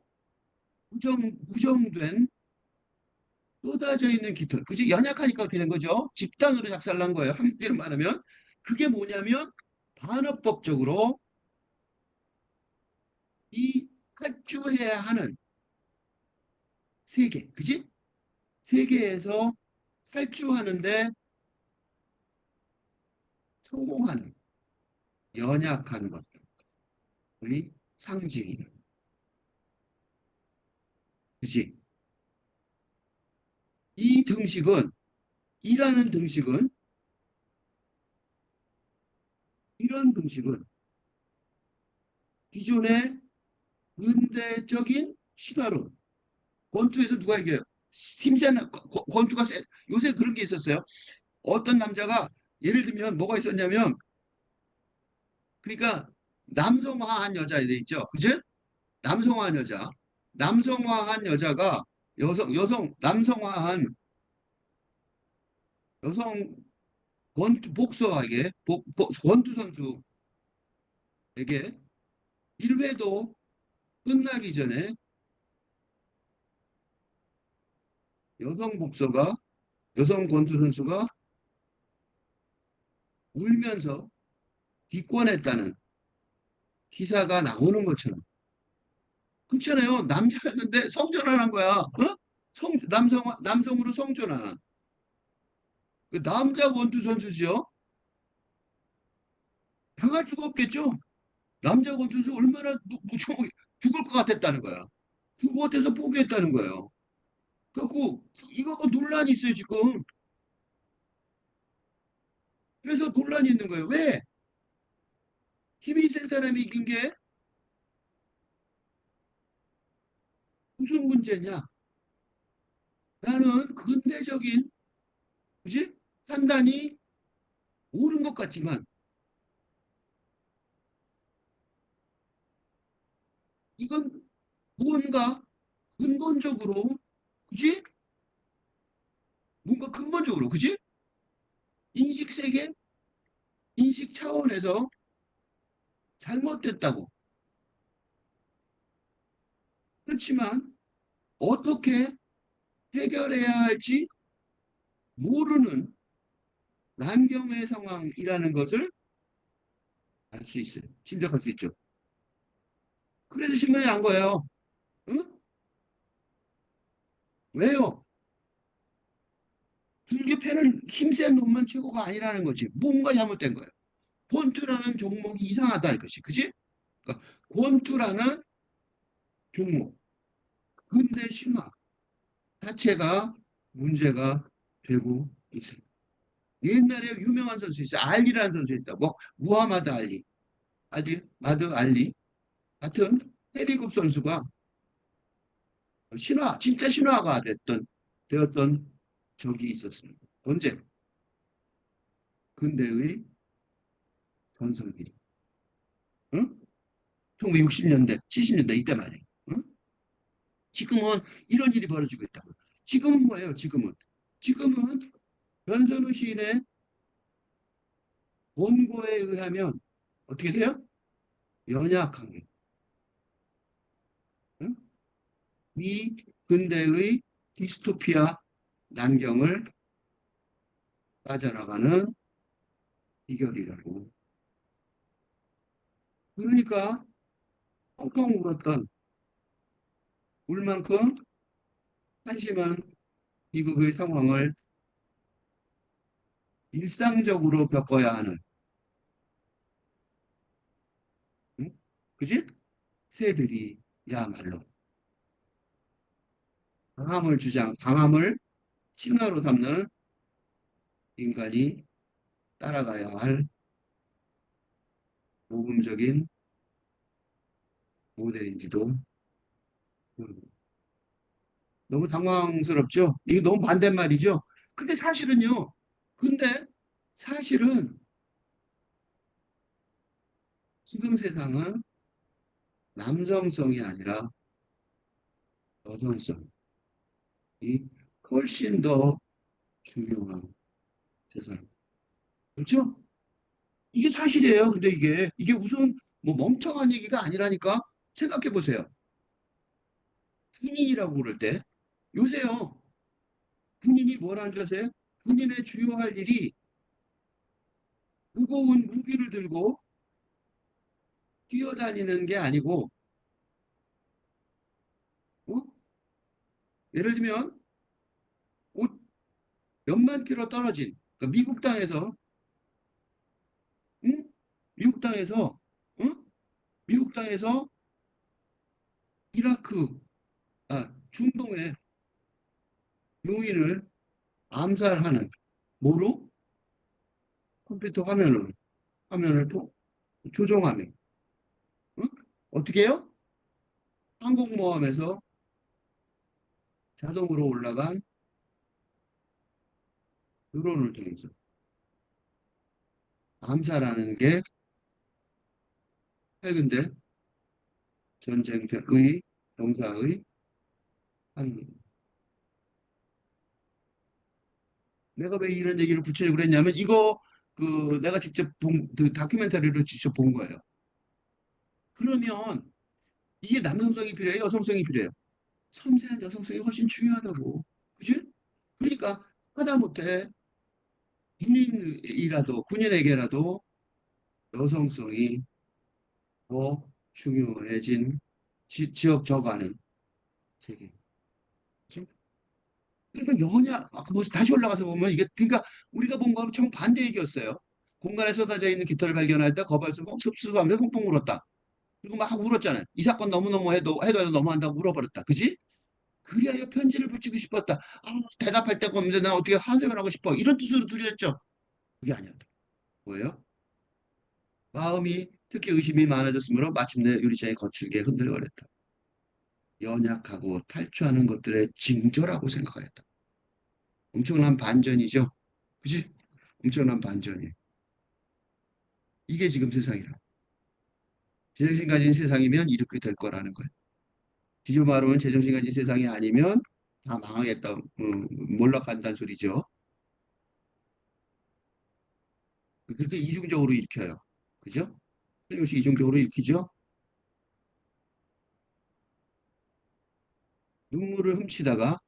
무정된 쏟아져 있는 깃털. 그지? 연약하니까 그렇게 된 거죠. 집단으로 작살난 거예요. 한마디로 말하면. 그게 뭐냐면, 반어법적으로 이 탈주해야 하는 세계. 그지? 세계에서 탈주하는데 성공하는 연약한 것들의 상징이에요. 그지? 이 등식은, 이라는 등식은, 이런 등식은 기존의 근대적인 신화론, 권투에서 누가 이겨요? 심지어 권투가 요새 그런 게 있었어요. 어떤 남자가 예를 들면 뭐가 있었냐면, 그러니까 남성화한 여자 돼 있죠. 그죠? 남성화한 여자. 남성화한 여자가 남성화한 여성 복서에게, 권투 선수에게 1회도 끝나기 전에 여성 복서가, 여성 권투 선수가 울면서 기권했다는 기사가 나오는 것처럼. 그렇잖아요. 남자였는데 성전환한 거야. 어? 남성으로 성전환한. 그 남자 권투 선수죠. 당할 수가 없겠죠. 남자 권투 선수 얼마나 무서워 죽을 것 같았다는 거야. 죽을 것 같아서 포기했다는 거예요. 그래갖고 이거가 논란이 있어요, 지금. 그래서 논란이 있는 거예요. 왜? 힘이 센 사람이 이긴 게 무슨 문제냐? 나는 근대적인, 그지? 판단이 옳은 것 같지만 이건 무언가 근본적으로, 그지? 뭔가 근본적으로, 그지? 인식 세계, 인식 차원에서 잘못됐다고. 그렇지만 어떻게 해결해야 할지 모르는 난경의 상황이라는 것을 알 수 있어요. 짐작할 수 있죠. 그래서 신문이 난 거예요. 응? 왜요? 불교패는 힘센 놈만 최고가 아니라는 거지. 뭔가 잘못된 거예요. 권투라는 종목이 이상하다 이것이. 그지? 그러니까 권투라는 종목, 근대 신화 자체가 문제가 되고 있습니다. 옛날에 유명한 선수 있어요. 알리라는 선수 있다. 뭐 무하마드 알리, 마드 알리 같은 헤비급 선수가 진짜 신화가 되었던 적이 있었습니다. 언제? 근대의 전성기. 응? 1960년대, 70년대 이때 말이에요. 응? 지금은 이런 일이 벌어지고 있다고. 지금은 뭐예요? 지금은 변선우 시인의 원고에 의하면 어떻게 돼요? 연약하게, 응? 이 근대의 디스토피아 난경을 빠져나가는 비결이라고. 그러니까 펑펑 울었던 울 만큼 한심한 비극의 상황을 일상적으로 겪어야 하는, 응? 그지? 새들이야말로 강함을 신화로 삼는 인간이 따라가야 할 모범적인 모델인지도 모르고. 너무 당황스럽죠? 이게 너무 반대말이죠? 근데 사실은요. 근데 사실은 지금 세상은 남성성이 아니라 여성성이 훨씬 더 중요한 세상. 그렇죠? 이게 사실이에요. 근데 이게 무슨 뭐 멍청한 얘기가 아니라니까 생각해 보세요. 군인이라고 그럴 때 요새요. 군인이 뭐라는 줄 아세요? 군인의 주요 할 일이 무거운 무기를 들고 뛰어다니는 게 아니고, 어? 예를 들면 옷 몇만 킬로 떨어진 그러니까 미국 땅에서, 응? 미국 땅에서, 응? 미국 땅에서 이라크, 중동의 유인을 암살하는 뭐로? 컴퓨터 화면을 조종하며, 응? 어떻게 해요? 항공모함에서 자동으로 올라간 드론을 통해서 암살하는 게 최근대 전쟁의 병사의 한 내가 왜 이런 얘기를 구체적으로 했냐면 이거 내가 직접 그 다큐멘터리로 직접 본 거예요. 그러면 이게 남성성이 필요해요? 여성성이 필요해요? 섬세한 여성성이 훨씬 중요하다고. 그지? 그러니까 하다못해 군인에게라도 여성성이 더 중요해진 지역 저가는 세계. 그치? 그러니까 다시 올라가서 보면 이게, 그러니까 우리가 본 거하고 정반대 얘기였어요. 공간에 쏟아져 있는 깃털을 발견할 때 거발서 섭섭하면서 펑펑 울었다. 그리고 막 울었잖아요. 이 사건 너무너무 해도 너무한다고 울어버렸다. 그지? 그리하여 편지를 붙이고 싶었다. 대답할 데가 없는데 나 어떻게 하소연을 하고 싶어. 이런 뜻으로 들렸죠. 그게 아니었다. 뭐예요? 마음이 특히 의심이 많아졌으므로 마침내 유리창이 거칠게 흔들거렸다. 연약하고 탈주하는 것들의 징조라고 생각하였다. 엄청난 반전이죠. 그지? 엄청난 반전이에요. 이게 지금 세상이라. 제정신 가진 세상이면 이렇게 될 거라는 거예요. 뒤집어 말하면 제정신 가진 세상이 아니면 다 망하겠다. 몰락한다는 소리죠. 그렇게 이중적으로 읽혀요. 그죠? 틀림없이 이중적으로 읽히죠? 눈물을 훔치다가,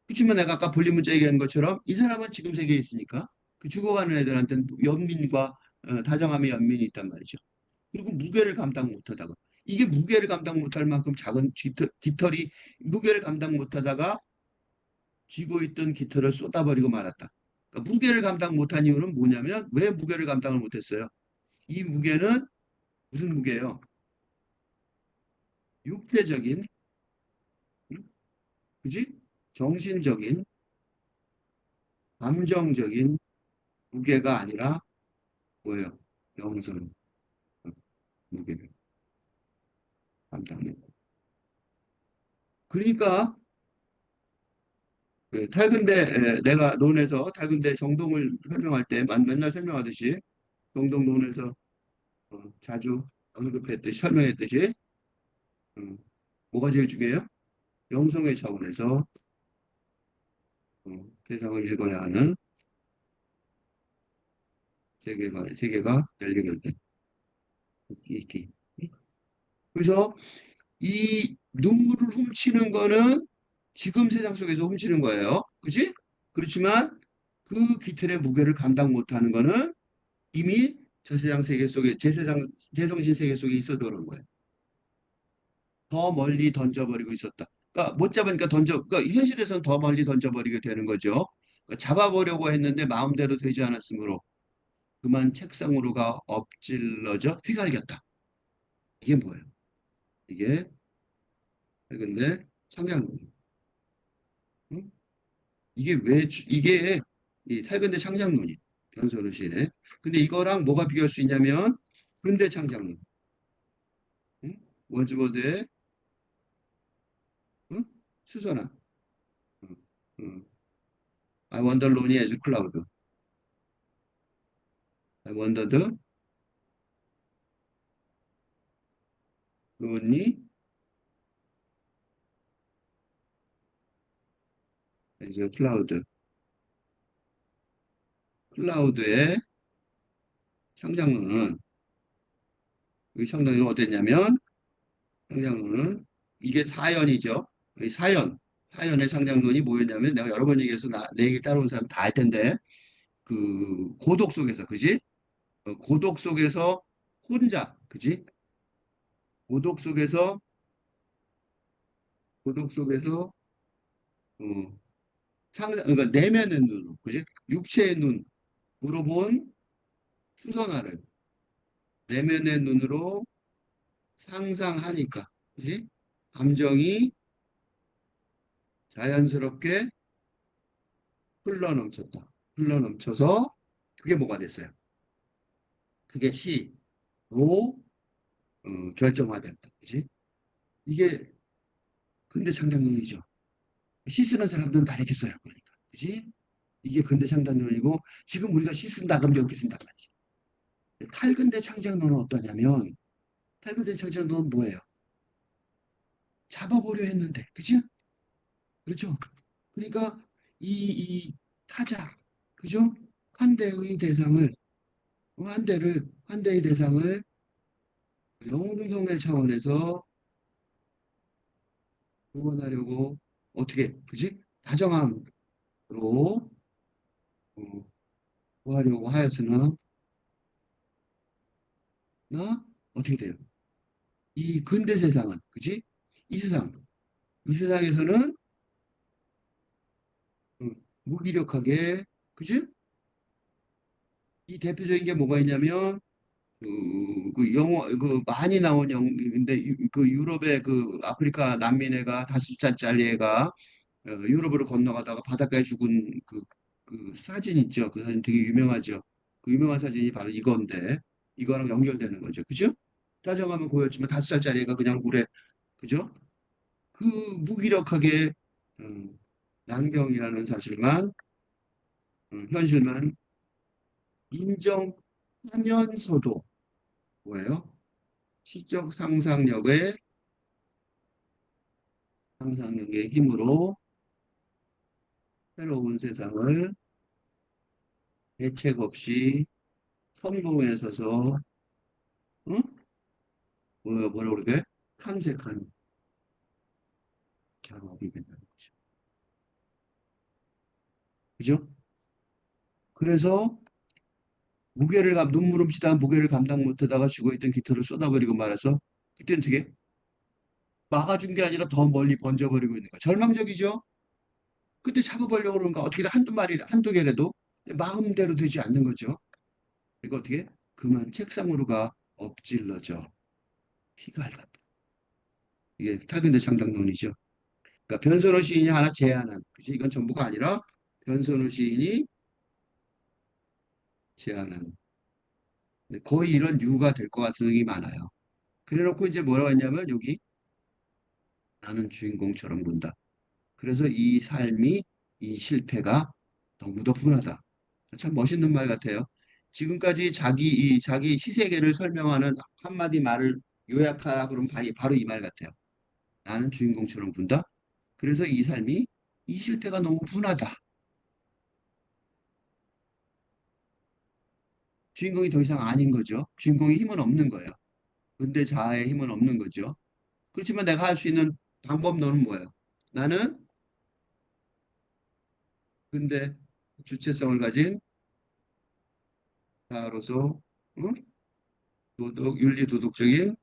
그치만 내가 아까 볼리 문자 얘기한 것처럼 이 사람은 지금 세계에 있으니까 그 죽어가는 애들한테는 연민과 다정함의 연민이 있단 말이죠. 그리고 무게를 감당 못하다가, 이게 무게를 감당 못할 만큼 작은 깃털이 무게를 감당 못하다가 쥐고 있던 깃털을 쏟아버리고 말았다. 그러니까 무게를 감당 못한 이유는 뭐냐면 왜 무게를 감당을 못했어요? 이 무게는 무슨 무게예요? 육체적인, 응? 그지? 정신적인, 감정적인 무게가 아니라 뭐예요? 영성 무게를 감당해. 그러니까 탈근대 내가 논에서 탈근대 정동을 설명할 때 맨날 설명하듯이 정동 논에서 자주 언급했듯이 설명했듯이 음, 뭐가 제일 중요해요? 영성의 차원에서 세상을 읽어야 하는 세계가 열리게 된 있기. 그래서 이 눈물을 훔치는 거는 지금 세상 속에서 훔치는 거예요. 그지? 그렇지만 그 깃털의 무게를 감당 못하는 거는 이미 저 세상 세계 속에, 제정신 세계 속에 있어도 그런 거예요. 더 멀리 던져버리고 있었다. 그러니까 못 잡으니까 그러니까 현실에서는 더 멀리 던져버리게 되는 거죠. 그러니까 잡아보려고 했는데 마음대로 되지 않았으므로 그만 책상으로가 엎질러져 휘갈겼다. 이게 뭐예요? 이게 근데 창작문. 응? 이게 이 탈근대 창작문이 변선우 시인의. 근데 이거랑 뭐가 비교할 수 있냐면 근대 창작문. 응? 워즈워드의 응? 수선화. 응, 응. I wonder lonely as a cloud. I wondered lonely as a cloud. 클라우드의 창작문은 이 창작문은 어땠냐면 창작문은 이게 사연이죠. 이 사연의 창작문이 뭐였냐면 내가 여러 번 얘기해서 내 얘기 따라온 사람 다 할 텐데 그 고독 속에서 그지? 고독 속에서 혼자 그지? 고독 속에서 고독 속에서 어, 그러니까 내면의 눈으로 그지? 육체의 눈으로 본 수선화를 내면의 눈으로 상상하니까 그지? 감정이 자연스럽게 흘러넘쳤다. 흘러넘쳐서 그게 뭐가 됐어요? 그게 시로 결정화됐다. 그지? 이게 근대 창작론이죠. 시 쓰는 사람들은 다 이렇게 써요. 그러니까. 그지? 이게 근대 창작론이고 지금 우리가 시 쓴다 그러면 이렇게 쓴단 말이지. 탈근대 창작론은 어떠냐면 탈근대 창작론은 뭐예요? 잡아보려 했는데. 그지? 그렇죠? 그러니까 이 타자. 그죠? 한 대의 대상을 한 대의 대상을 영웅성의 차원에서 구원하려고 어떻게, 그지? 다정함으로 어, 구하려고 하였으나 나 어떻게 돼요? 이 근대 세상은, 그지? 이 세상, 이 세상에서는 무기력하게, 그지? 이 대표적인 게 뭐가 있냐면 그 영화 그 많이 나온 근데 그 유럽의 그 아프리카 난민애가 5살짜리 애가 유럽으로 건너가다가 바닷가에 죽은 그 사진 있죠. 그 사진 되게 유명하죠. 그 유명한 사진이 바로 이건데, 이거랑 연결되는 거죠. 그죠? 짜정하면 고였지만 5살짜리 애가 그냥 물에, 그죠? 그 무기력하게, 어, 난경이라는 사실만, 현실만 인정하면서도, 뭐예요? 시적 상상력의 힘으로 새로운 세상을 대책 없이 선봉에 서서, 응? 뭐라 그러게? 탐색하는 작업이 된다는 거죠. 그죠? 그래서 눈물 훔치다가 무게를 감당 못하다가 죽어있던 깃털을 쏟아버리고 말아서 그때는 되게 막아준 게 아니라 더 멀리 번져버리고 있는 거야. 절망적이죠? 그때 잡아보려고 그러는가 어떻게든 한두 개라도 마음대로 되지 않는 거죠. 이거 어떻게? 그만 책상으로가 엎질러져 피가 핥았다. 이게 탈근대 창작론이죠. 그러니까 변선호 시인이 하나 제안한, 그치? 이건 전부가 아니라 변선호 시인이 제안한 거의 이런 유가 될 것 같은 느낌이 많아요. 그래놓고 이제 뭐라고 했냐면 여기 나는 주인공처럼 군다. 그래서 이 삶이 이 실패가 너무도 분하다. 참 멋있는 말 같아요. 지금까지 자기 시세계를 설명하는 한마디 말을 요약하라 그러면 바로 이 말 같아요. 나는 주인공처럼 군다. 그래서 이 삶이 이 실패가 너무 분하다. 주인공이 더 이상 아닌 거죠. 주인공의 힘은 없는 거예요. 근데 자아의 힘은 없는 거죠. 그렇지만 내가 할 수 있는 방법론은 뭐예요? 나는 근데 주체성을 가진 자아로서 응? 윤리 도덕적인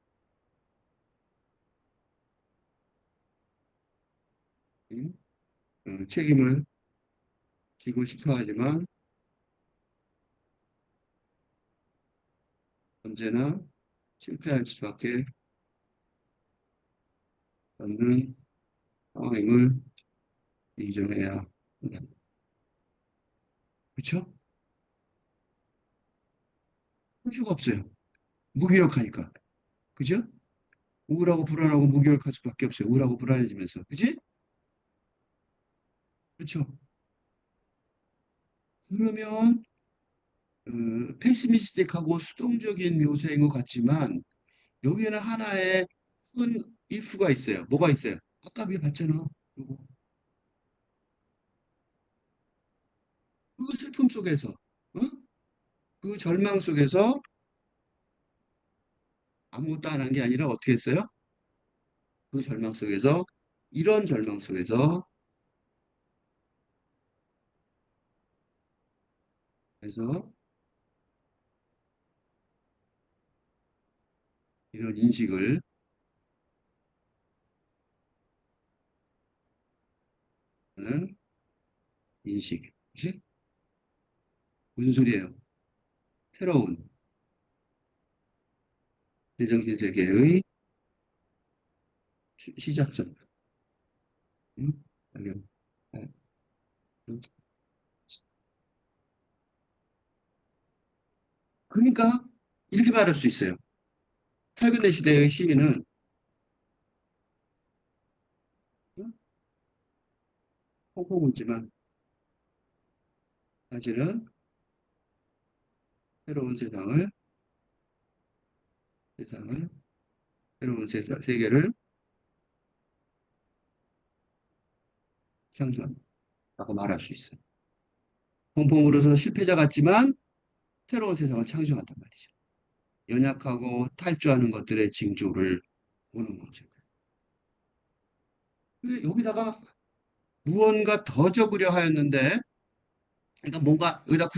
책임을 지고 싶어 하지만 언제나 실패할 수밖에 없는 상황임을 인정해야 한다. 그렇죠? 할 수가 없어요. 무기력하니까. 그죠? 우울하고 불안하고 무기력할 수밖에 없어요. 우울하고 불안해지면서. 그지? 그렇죠? 그러면 페시미스틱하고 수동적인 묘사인 것 같지만 여기에는 하나의 큰 if가 있어요. 뭐가 있어요? 아까 위에 봤잖아. 요거. 그 슬픔 속에서, 응? 그 절망 속에서 아무것도 안 한 게 아니라 어떻게 했어요? 그 절망 속에서, 이런 절망 속에서, 그래서 이런 인식을 하는 인식. 그치? 무슨 소리예요? 새로운 제정신 세계의 시작점. 응? 발견. 어, 응? 그러니까 이렇게 말할 수 있어요. 철근대 시대의 시인은 응? 펑펑 울지만 사실은 새로운 세상을, 새로운 세계를 창조한다고 말할 수 있어요. 펑펑 울어서 실패자 같지만 새로운 세상을 창조한단 말이죠. 연약하고 탈주하는 것들의 징조를 보는 거죠. 여기다가 무언가 더 적으려 하였는데, 그러니까 뭔가 여기다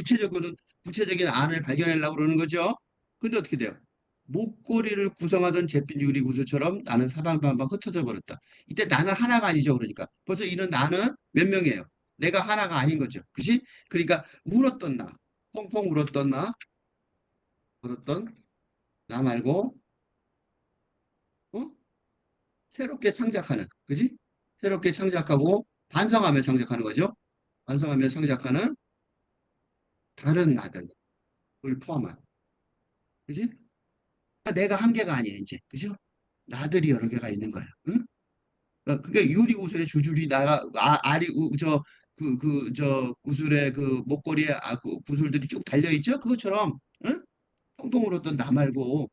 구체적인 안을 발견하려고 그러는 거죠. 근데 어떻게 돼요? 목걸이를 구성하던 잿빛 유리 구슬처럼 나는 사방방방 흩어져 버렸다. 이때 나는 하나가 아니죠. 그러니까 벌써 이는 나는 몇 명이에요? 내가 하나가 아닌 거죠. 그지? 그러니까 울었던 나, 펑펑 울었던 나 말고 어? 새롭게 창작하는, 그지? 새롭게 창작하고 반성하며 창작하는 거죠. 반성하며 창작하는 다른 나들을 포함한, 그지? 그러니까 내가 한 개가 아니에요, 이제. 그죠? 나들이 여러 개가 있는 거예요. 응? 그게 유리 구슬의 주줄이 알이, 구슬의 그 목걸이에, 그 구슬들이 쭉 달려있죠? 그것처럼, 응? 평동으로 어떤 나 말고,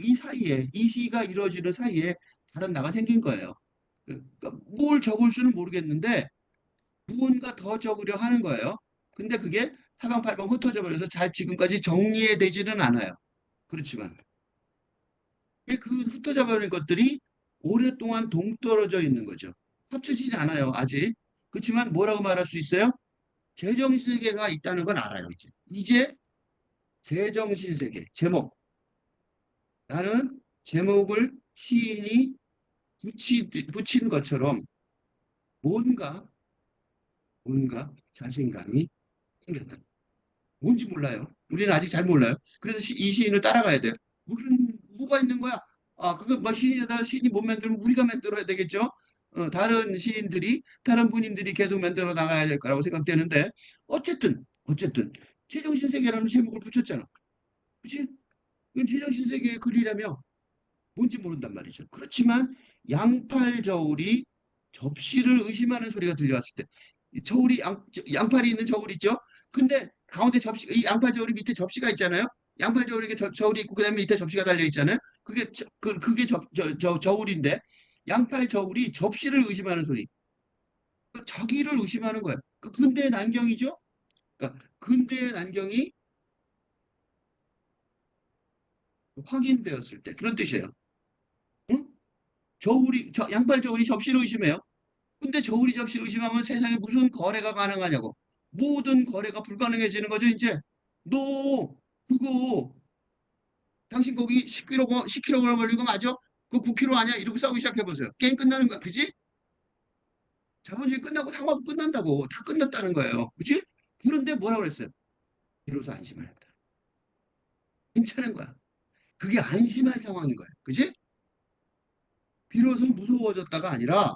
이 사이에, 이 시가 이루어지는 사이에 다른 나가 생긴 거예요. 그러니까 뭘 적을 수는 모르겠는데, 무언가 더 적으려 하는 거예요. 근데 그게 사방팔방 흩어져 버려서 잘 지금까지 정리되지는 않아요. 그렇지만. 그 흩어져 버린 것들이 오랫동안 동떨어져 있는 거죠. 합쳐지지 않아요, 아직. 그렇지만 뭐라고 말할 수 있어요? 제정신세계가 있다는 건 알아요, 이제. 이제 제정신세계, 제목. 나는 제목을 시인이 붙인 것처럼 뭔가, 뭔가 자신감이 생겼다. 뭔지 몰라요. 우리는 아직 잘 몰라요. 그래서 이 시인을 따라가야 돼요. 뭐가 있는 거야? 아, 그거 뭐 시인이 못 만들면 우리가 만들어야 되겠죠? 다른 분인들이 계속 만들어 나가야 될 거라고 생각되는데, 어쨌든, 제정신 세계라는 제목을 붙였잖아. 그치? 이건 제정신 세계의 글이라며 뭔지 모른단 말이죠. 그렇지만 양팔 저울이 접시를 의심하는 소리가 들려왔을 때, 양팔이 있는 저울 있죠? 근데 가운데 이 양팔 저울이 밑에 접시가 있잖아요. 양팔 저울에 저울이 있고 그다음에 밑에 접시가 달려 있잖아요. 그게 저울인데 양팔 저울이 접시를 의심하는 소리. 자기를 의심하는 거예요. 근대의 난경이죠. 그러니까 근대의 난경이 확인되었을 때 그런 뜻이에요. 응? 양팔 저울이 접시를 의심해요. 근데 저울이 접시를 의심하면 세상에 무슨 거래가 가능하냐고. 모든 거래가 불가능해지는 거죠, 이제. 너, 그거, 당신 거기 10kg 걸린 거 맞아? 그거 9kg 아니야? 이러고 싸우기 시작해보세요. 게임 끝나는 거야, 그지? 자본주의 끝나고 상업 끝난다고. 다 끝났다는 거예요. 그치? 그런데 뭐라고 그랬어요? 비로소 안심하였다. 괜찮은 거야. 그게 안심할 상황인 거야. 그치? 비로소 무서워졌다가 아니라,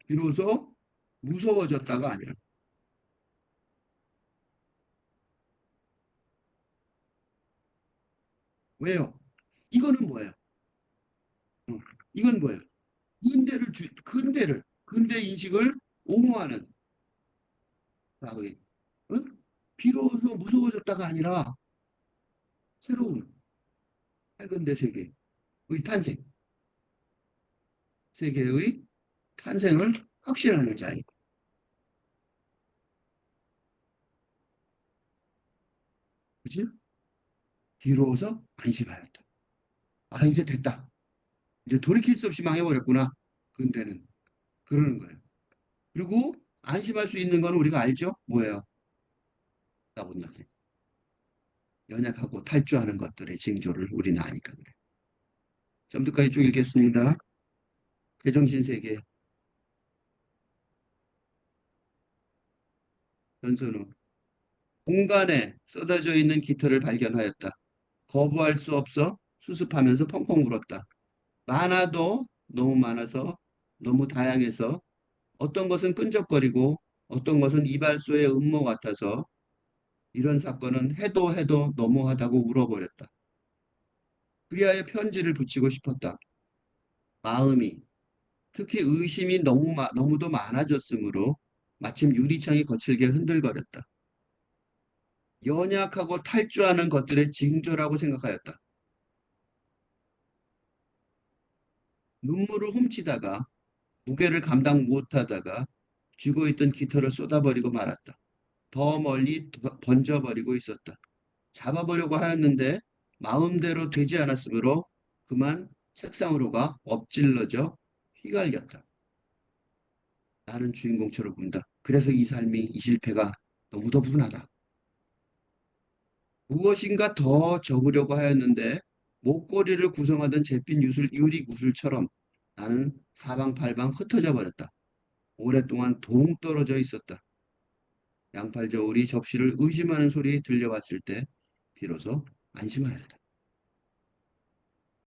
비로소 무서워졌다가 아니라. 왜요? 이거는 뭐예요? 어, 이건 뭐예요? 근대 인식을 옹호하는 사회. 어? 비로소 무서워졌다가 아니라 새로운 밝은대 세계의 탄생, 세계의 탄생을 확신하는 자인. 그치? 비로소 안심하였다. 아, 이제 됐다. 이제 돌이킬 수 없이 망해버렸구나. 근대는. 그러는 거예요. 그리고 안심할 수 있는 건 우리가 알죠? 뭐예요? 나본다세. 연약하고 탈주하는 것들의 징조를 우리는 아니까 그래. 점도까지 쭉 읽겠습니다. 개정신세계 전선우. 공간에 쏟아져 있는 깃털을 발견하였다. 거부할 수 없어 수습하면서 펑펑 울었다. 많아도 너무 많아서 너무 다양해서 어떤 것은 끈적거리고 어떤 것은 이발소의 음모 같아서 이런 사건은 해도 해도 너무하다고 울어버렸다. 그리하여 편지를 붙이고 싶었다. 마음이 특히 의심이 너무도 많아졌으므로 마침 유리창이 거칠게 흔들거렸다. 연약하고 탈주하는 것들의 징조라고 생각하였다. 눈물을 훔치다가 무게를 감당 못하다가 쥐고 있던 깃털을 쏟아버리고 말았다. 더 멀리 번져버리고 있었다. 잡아보려고 하였는데 마음대로 되지 않았으므로 그만 책상으로 가 엎질러져 휘갈겼다. 나는 주인공처럼 군다. 그래서 이 삶이 이 실패가 너무도 분하다. 무엇인가 더 적으려고 하였는데 목걸이를 구성하던 잿빛 유리 구슬처럼 나는 사방팔방 흩어져 버렸다. 오랫동안 동떨어져 있었다. 양팔 저울이 접시를 의심하는 소리 들려왔을 때 비로소 안심하였다.